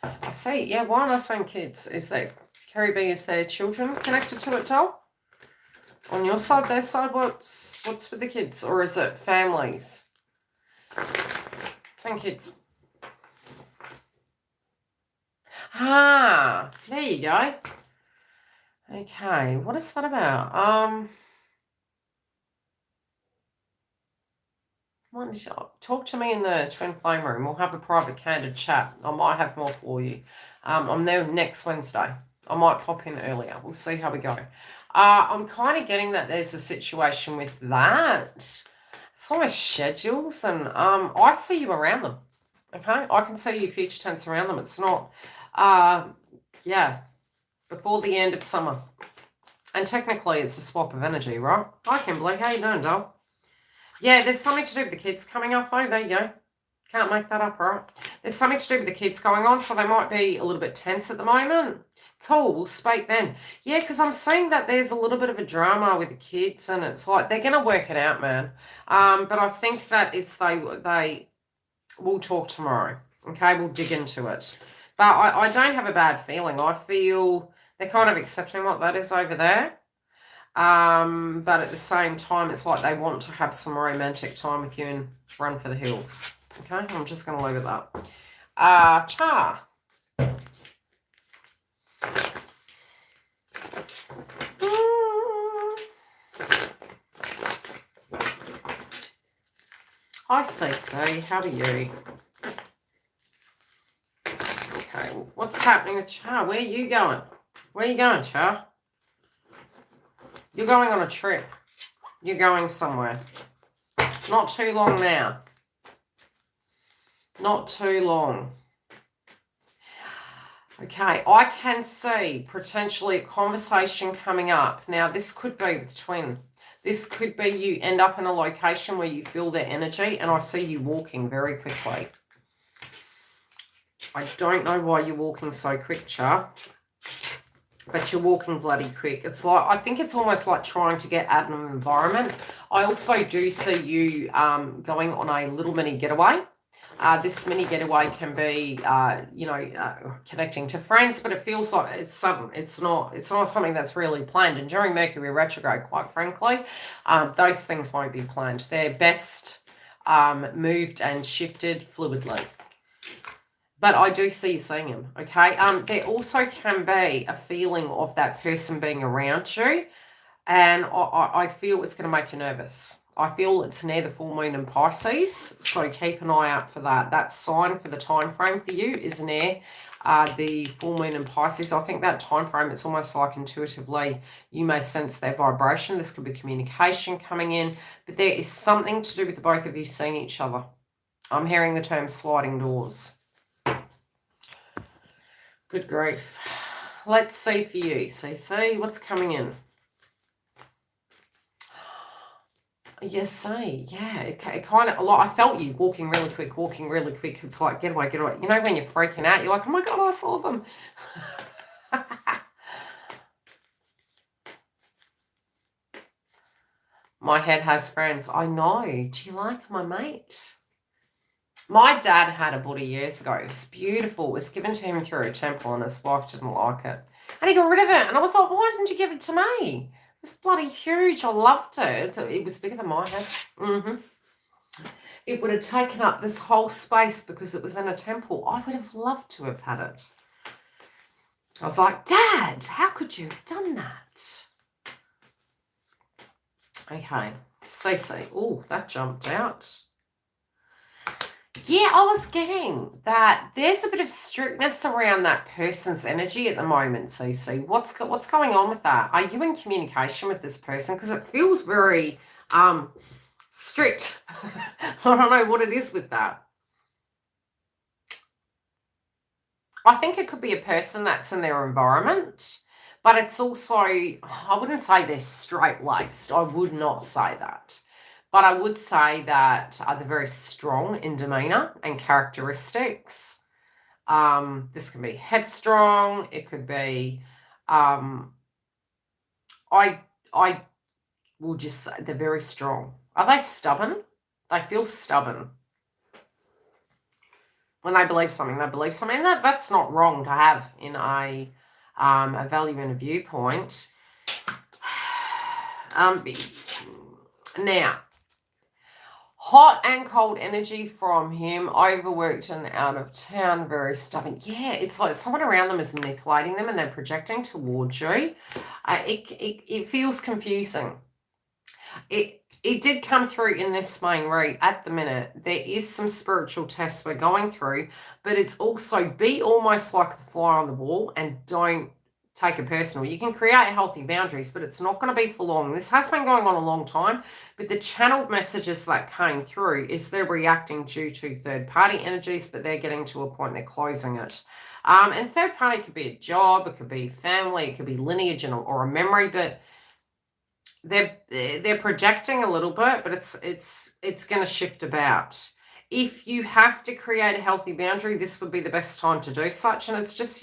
I see. Yeah, why am I saying kids? Is that Carrie B, is there children connected to it, Tal? On your side, their side, what's with the kids? Or is it families? 10 kids. Ah, there you go. Okay, what is that about? Why don't you talk to me in the twin flame room. We'll have a private candid chat. I might have more for you. I'm there next Wednesday. I might pop in earlier. We'll see how we go. I'm kind of getting that there's a situation with that. It's almost schedules, and I see you around them. Okay, I can see your future tense around them. It's not, yeah, before the end of summer. And technically, it's a swap of energy, right? Hi, Kimberly. How you doing, doll? Yeah, there's something to do with the kids coming up, though. There you go. Can't make that up, right? There's something to do with the kids going on, so they might be a little bit tense at the moment. Cool, we'll speak then. Yeah, because I'm seeing that there's a little bit of a drama with the kids, and it's like they're going to work it out, man. But I think that it's they will talk tomorrow. Okay, we'll dig into it. But I don't have a bad feeling. I feel they're kind of accepting what that is over there. But at the same time, it's like they want to have some romantic time with you and run for the hills. Okay, I'm just going to leave it that. Cha. Hi, Cece. How are you? Okay, what's happening with Cha? Where are you going? Where are you going, Cha? You're going on a trip. You're going somewhere. Not too long now. Not too long. Okay, I can see potentially a conversation coming up. Now, this could be with twin. This could be you end up in a location where you feel their energy, and I see you walking very quickly. I don't know why you're walking so quick, Cha, but you're walking bloody quick. It's like, I think it's almost like trying to get out of an environment. I also do see you going on a little mini getaway. This mini getaway can be, connecting to friends, but it feels like it's sudden. It's not something that's really planned. And during Mercury retrograde, quite frankly, those things won't be planned. They're best moved and shifted fluidly. But I do see you seeing him, okay? There also can be a feeling of that person being around you, and I feel it's going to make you nervous. I feel it's near the full moon in Pisces, so keep an eye out for that. That sign for the time frame for you is near the full moon in Pisces. I think that time frame, it's almost like intuitively you may sense their vibration. This could be communication coming in, but there is something to do with the both of you seeing each other. I'm hearing the term sliding doors. Good grief. Let's see for you. See what's coming in. Yes, see, yeah, it kind of, I felt you walking really quick. It's like, get away. You know, when you're freaking out, you're like, oh my God, I saw them. My head has friends. I know. Do you like my mate? My dad had a Buddha years ago. It was beautiful. It was given to him through a temple, and his wife didn't like it. And he got rid of it. And I was like, why didn't you give it to me? It was bloody huge. I loved it. It was bigger than my head. It would have taken up this whole space because it was in a temple. I would have loved to have had it. I was like, Dad, how could you have done that? Okay. Cece. Oh, that jumped out. Yeah, I was getting that there's a bit of strictness around that person's energy at the moment, Cece. What's going on with that? Are you in communication with this person? Because it feels very strict. I don't know what it is with that. I think it could be a person that's in their environment, but it's also, I wouldn't say they're straight-laced. I would not say that. But I would say that they're very strong in demeanor and characteristics. This can be headstrong. It could be, I will just say they're very strong. Are they stubborn? They feel stubborn. When they believe something, they believe something. And that's not wrong to have in a value and a viewpoint. Now, hot and cold energy from him, overworked and out of town, very stubborn. Yeah, it's like someone around them is manipulating them and they're projecting towards you. It feels confusing. it did come through in this main read at the minute. There is some spiritual tests we're going through, but it's also be almost like the fly on the wall and don't take it personal. You can create healthy boundaries, but it's not going to be for long. This has been going on a long time, but the channeled messages that came through is they're reacting due to third-party energies, but they're getting to a point they're closing it. And third party could be a job, it could be family, it could be lineage or a memory, but they're projecting a little bit, but it's going to shift about. If you have to create a healthy boundary, this would be the best time to do such. And it's just,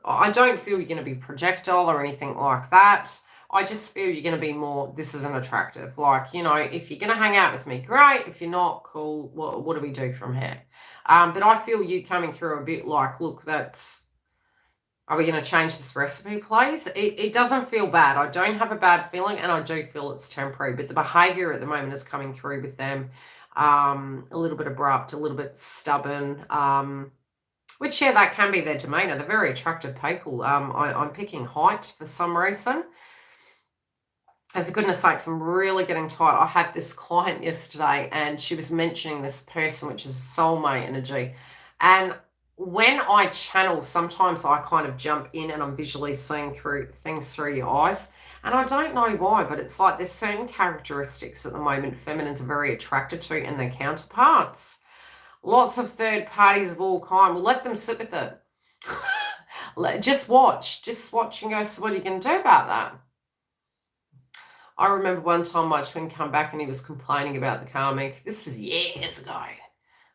I don't feel you're going to be projectile or anything like that. I just feel you're going to be more, this isn't attractive. Like, if you're going to hang out with me, great. If you're not, cool. What do we do from here? But I feel you coming through a bit like, look, are we going to change this recipe, please? It doesn't feel bad. I don't have a bad feeling, and I do feel it's temporary. But the behavior at the moment is coming through with them a little bit abrupt, a little bit stubborn, which, yeah, that can be their demeanor. They're very attractive people. I'm picking height for some reason. And for goodness sakes, I'm really getting tired. I had this client yesterday, and she was mentioning this person, which is soulmate energy. And when I channel, sometimes I kind of jump in and I'm visually seeing things through your eyes. And I don't know why, but it's like there's certain characteristics at the moment feminines are very attracted to in their counterparts. Lots of third parties of all kind. We'll let them sit with it. Just watch and go, so what are you going to do about that? I remember one time my twin come back and he was complaining about the karmic. This was years ago.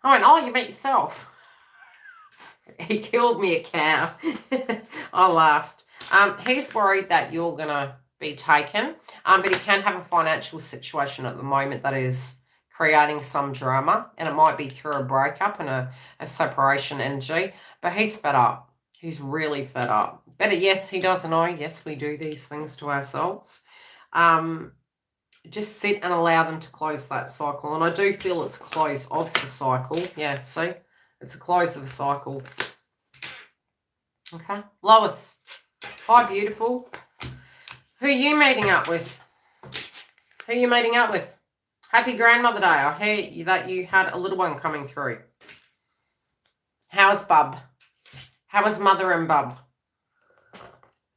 I went, oh, you met yourself. He killed me a cow. I laughed. He's worried that you're going to be taken, but he can have a financial situation at the moment that is creating some drama, and it might be through a breakup and a separation energy, but he's fed up. He's really fed up. But yes, he does know, yes, we do these things to ourselves. Just sit and allow them to close that cycle, and I do feel it's a close of the cycle. Yeah, see? It's a close of a cycle. Okay. Lois. Hi, beautiful. Who are you meeting up with? Who are you meeting up with? Happy Grandmother Day. I hear that you had a little one coming through. How's Bub? How is Mother and Bub?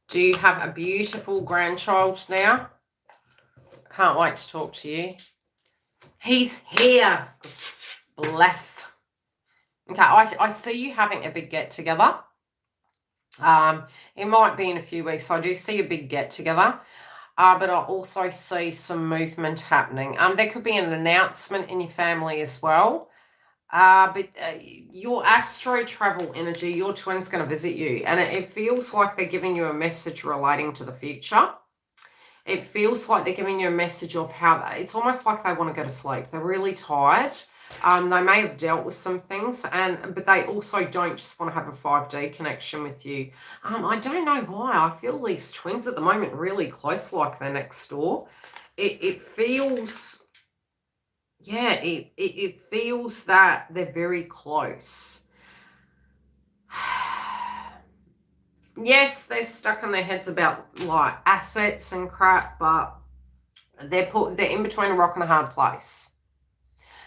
Do you have a beautiful grandchild now? Can't wait to talk to you. He's here. Bless. Okay, I see you having a big get-together. It might be in a few weeks. I do see a big get-together, but I also see some movement happening. There could be an announcement in your family as well. But your astro travel energy, your twin's going to visit you, and it feels like they're giving you a message relating to the future. It feels like they're giving you a message of how it's almost like they want to go to sleep. They're really tired. They may have dealt with some things, but they also don't just want to have a 5D connection with you. I don't know why. I feel these twins at the moment really close, like they're next door. It feels, yeah, it feels that they're very close. Yes, they're stuck in their heads about like assets and crap, but they're in between a rock and a hard place.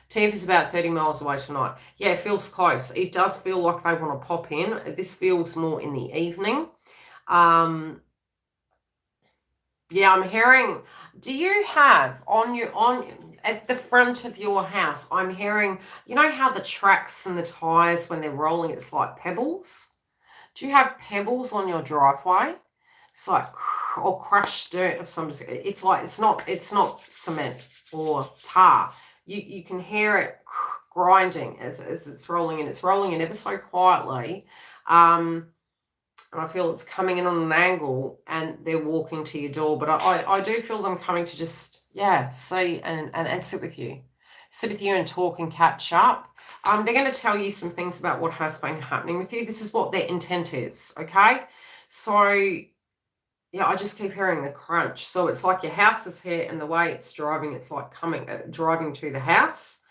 Tiff is about 30 miles away tonight. Yeah, it feels close. It does feel like they want to pop in. This feels more in the evening. Yeah, I'm hearing, do you have at the front of your house, I'm hearing, you know how the tracks and the tires, when they're rolling, it's like pebbles? Do you have pebbles on your driveway? It's like, or crushed dirt of some, it's like, it's not cement or tar. You can hear it grinding as it's rolling in. It's rolling in ever so quietly. And I feel it's coming in on an angle and they're walking to your door. But I do feel them coming to just, yeah, see and sit with you. Sit with you and talk and catch up. They're going to tell you some things about what has been happening with you. This is what their intent is, okay? So, yeah, I just keep hearing the crunch. So it's like your house is here and the way it's driving, it's like driving to the house.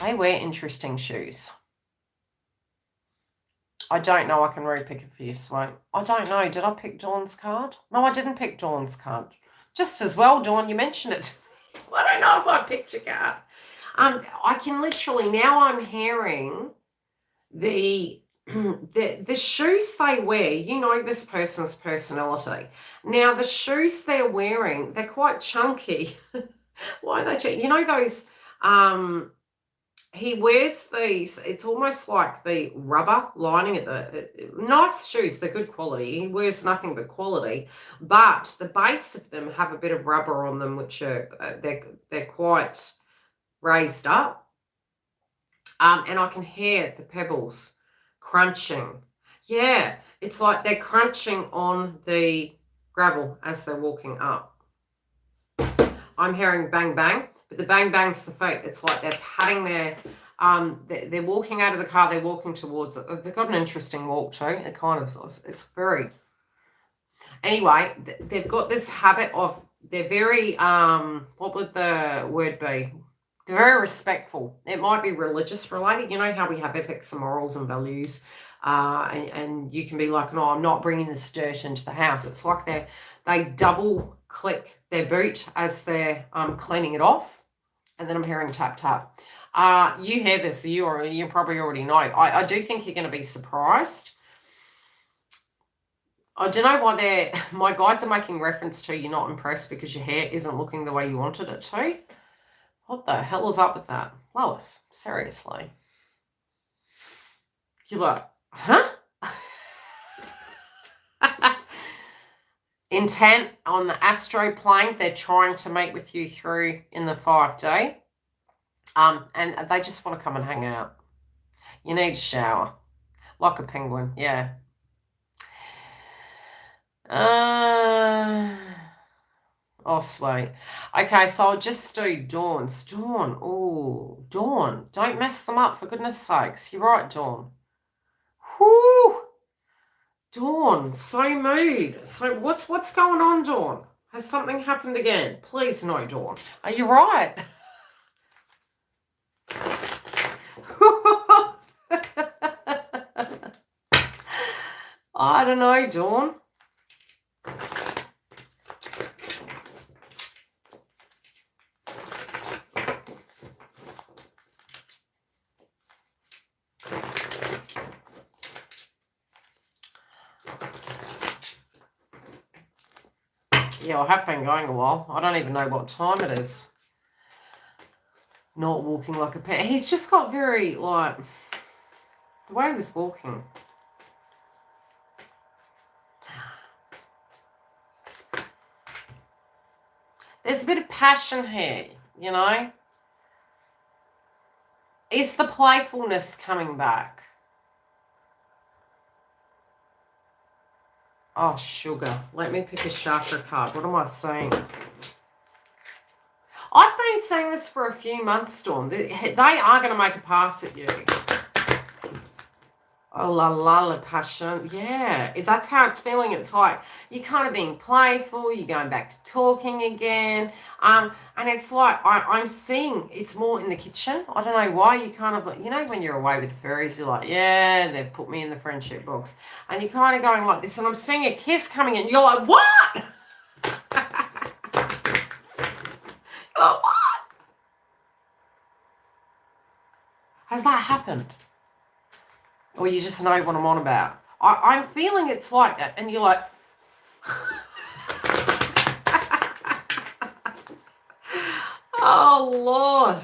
They wear interesting shoes. I don't know. I can re-pick it for you, Sweet. I don't know. Did I pick Dawn's card? No, I didn't pick Dawn's card. Just as well, Dawn, you mentioned it. I don't know if I picked a card. I can literally, now I'm hearing the shoes they wear. You know this person's personality. Now, the shoes they're wearing, they're quite chunky. Why are they chunky? You know those... he wears these, it's almost like the rubber lining at the nice shoes, they're good quality. He wears nothing but quality, but the base of them have a bit of rubber on them, which are they're quite raised up. And I can hear the pebbles crunching. Yeah, it's like they're crunching on the gravel as they're walking up. I'm hearing bang bang. But the bang bang's the feet. It's like they're patting their, they're walking out of the car, they're walking towards it. They've got an interesting walk too. It kind of, it's very, anyway, they've got this habit of, they're very, what would the word be? They're very respectful. It might be religious related. You know how we have ethics and morals and values, and you can be like, no, I'm not bringing this dirt into the house. It's like they double click their boot as they're cleaning it off. And then I'm hearing tap, tap. You hear this, you probably already know. I do think you're going to be surprised. I don't know why my guides are making reference to you're not impressed because your hair isn't looking the way you wanted it to. What the hell is up with that? Lois, seriously. You're like, huh? Intent on the astro plane, they're trying to meet with you through in the 5D. And they just want to come and hang out. You need a shower. Like a penguin, yeah. Oh, sweet. Okay, so I'll just do Dawn's. Dawn, oh, Dawn. Don't mess them up, for goodness sakes. You're right, Dawn. Whoo! Dawn, so mood. So what's going on, Dawn? Has something happened again? Please no, Dawn. Are you right? I don't know, Dawn. Yeah, I have been going a while. I don't even know what time it is. Not walking like a pet. He's just got very, like, the way he was walking. There's a bit of passion here, you know? Is the playfulness coming back? Oh, sugar. Let me pick a chakra card. What am I saying? I've been saying this for a few months, Dawn. They are going to make a pass at you. Oh, la la la, passion. Yeah, that's how it's feeling. It's like you're kind of being playful. You're going back to talking again. And it's like I'm seeing it's more in the kitchen. I don't know why. You kind of like, you know, when you're away with the fairies, you're like, yeah, they've put me in the friendship box. And you're kind of going like this. And I'm seeing a kiss coming in. You're like, what? You're like, what? Has that happened? Or you just know what I'm on about. I'm feeling it's like that. And you're like... oh, Lord.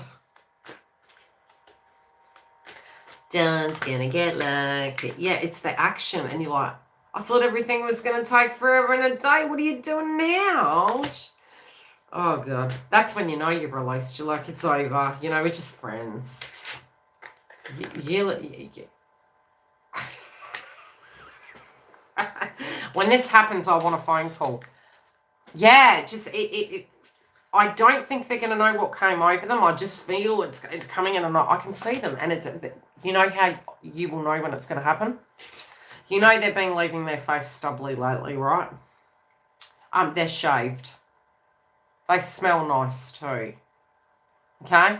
Dawn's gonna get lucky. Yeah, it's the action. And you're like, I thought everything was going to take forever and a day. What are you doing now? Oh, God. That's when you know you've released. You're like, it's over. You know, we're just friends. When this happens, I want a phone call. Yeah, just I don't think they're going to know what came over them. I just feel it's coming in, and I can see them. And it's, you know how you will know when it's going to happen. You know they've been leaving their face stubbly lately, right? They're shaved. They smell nice too. Okay,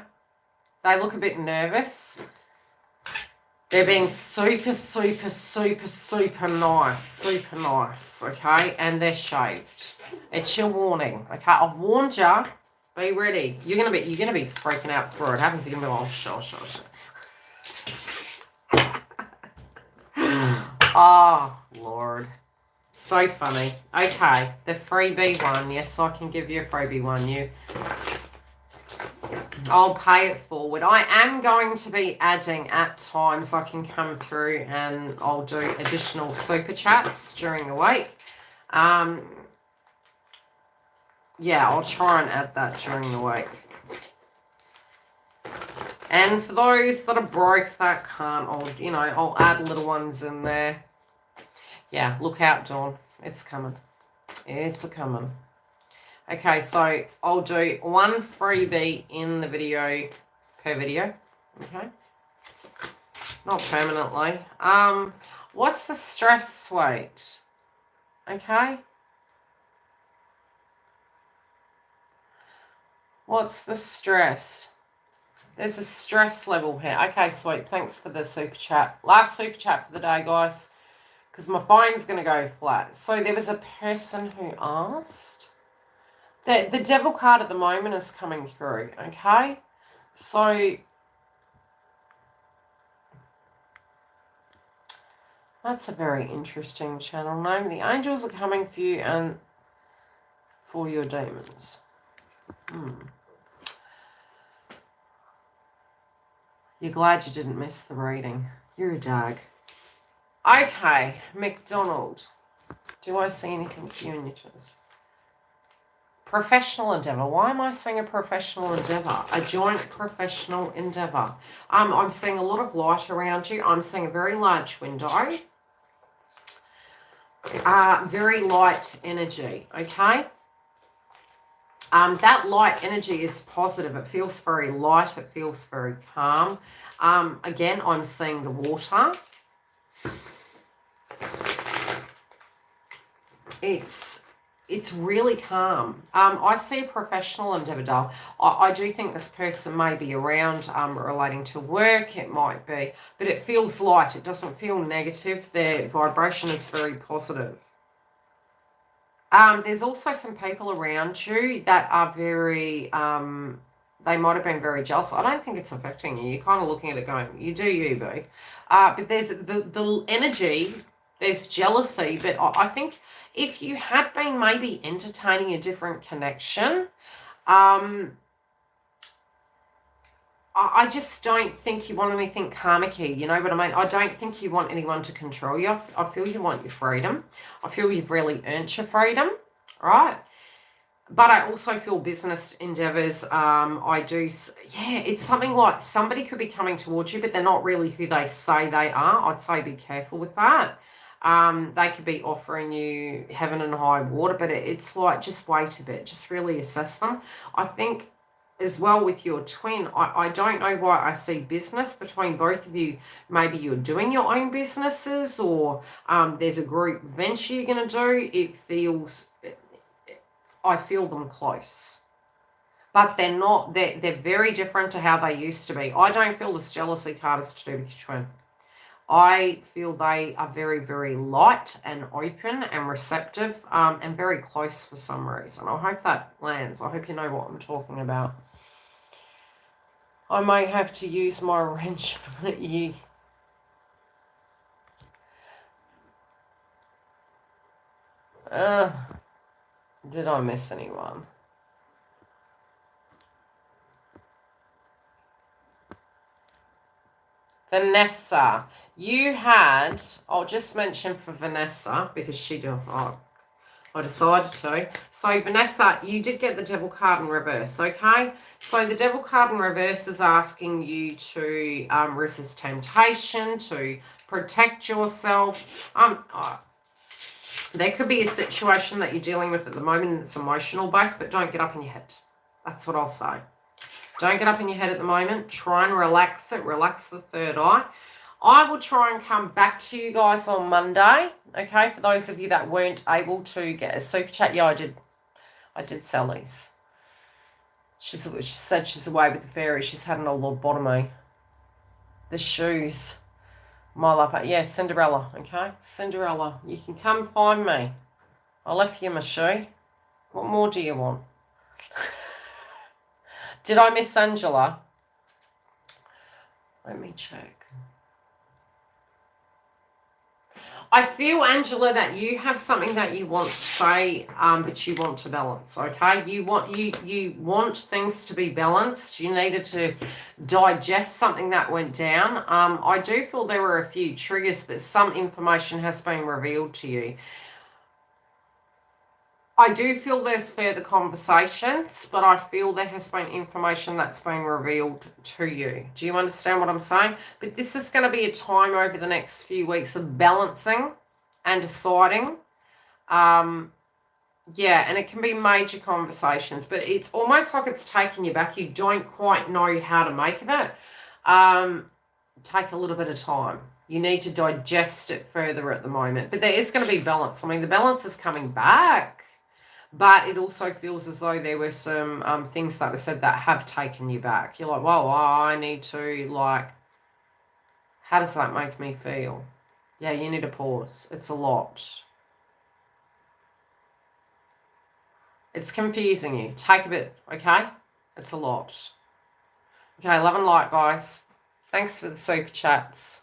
they look a bit nervous. They're being super, super, super, super nice, okay? And they're shaved. It's your warning, okay? I've warned you. Be ready. You're gonna be freaking out before it happens. You're gonna be like, oh, sure. Oh, Lord. So funny. Okay, the freebie one. Yes, I can give you a freebie one. I'll pay it forward. I am going to be adding at times I can come through and I'll do additional super chats during the week. Yeah, I'll try and add that during the week. And for those that are broke that can't, I'll add little ones in there. Yeah, look out, Dawn. It's coming. It's a-coming. Okay, so I'll do one freebie in the video per video. Okay. Not permanently. What's the stress suite? Okay. What's the stress? There's a stress level here. Okay, sweet. Thanks for the super chat. Last super chat for the day, guys, because my phone's going to go flat. So there was a person who asked. The devil card at the moment is coming through, okay? So that's a very interesting channel name. The angels are coming for you and for your demons. You're glad you didn't miss the reading. You're a dag. Okay, McDonald. Do I see anything for you in your choice? Professional endeavour. Why am I saying a professional endeavour? A joint professional endeavour. I'm seeing a lot of light around you. I'm seeing a very large window. Very light energy, okay? That light energy is positive. It feels very light. It feels very calm. Again, I'm seeing the water. It's really calm. I see a professional endeavour, doll. I do think this person may be around relating to work. It might be. But it feels light. It doesn't feel negative. Their vibration is very positive. There's also some people around you that are very... they might have been very jealous. I don't think it's affecting you. You're kind of looking at it going, you do you, boo. But there's the energy... There's jealousy, but I think if you had been maybe entertaining a different connection, I just don't think you want anything karmic-y, you know what I mean? I don't think you want anyone to control you. I feel you want your freedom. I feel you've really earned your freedom, right? But I also feel business endeavors, it's something like somebody could be coming towards you, but they're not really who they say they are. I'd say be careful with that. They could be offering you heaven and high water, but it's like, just wait a bit, just really assess them. I think as well with your twin, I don't know why I see business between both of you. Maybe you're doing your own businesses, or there's a group venture you're going to do. I feel them close. But they're not, they're very different to how they used to be. I don't feel this jealousy card is to do with your twin. I feel they are very, very light and open and receptive and very close for some reason. I hope that lands. I hope you know what I'm talking about. I may have to use my wrench at you. Did I miss anyone? Vanessa, you had, I'll just mention for Vanessa, because I decided to. So Vanessa, you did get the devil card in reverse, okay? So the devil card in reverse is asking you to resist temptation, to protect yourself. There could be a situation that you're dealing with at the moment that's emotional based, but don't get up in your head. That's what I'll say. Don't get up in your head at the moment. Try and relax it. Relax the third eye. I will try and come back to you guys on Monday. Okay, for those of you that weren't able to get a super chat. Yeah, I did sell these. She said she's away with the fairy. She's had an lobotomy. The shoes. My love, yeah, Cinderella, okay? Cinderella, you can come find me. I left you my shoe. What more do you want? Did I miss Angela? Let me check. I feel, Angela, that you have something that you want to say, but you want to balance, okay? You want things to be balanced. You needed to digest something that went down. I do feel there were a few triggers, but some information has been revealed to you. I do feel there's further conversations, but I feel there has been information that's been revealed to you. Do you understand what I'm saying? But this is going to be a time over the next few weeks of balancing and deciding. Yeah, and it can be major conversations, but it's almost like it's taking you back. You don't quite know how to make of it. Take a little bit of time. You need to digest it further at the moment. But there is going to be balance. I mean, the balance is coming back. But it also feels as though there were some things that were said that have taken you back. You're like, whoa, I need to, like, how does that make me feel? Yeah, you need to pause. It's a lot. It's confusing you. Take a bit, okay? It's a lot. Okay, love and light, guys. Thanks for the super chats.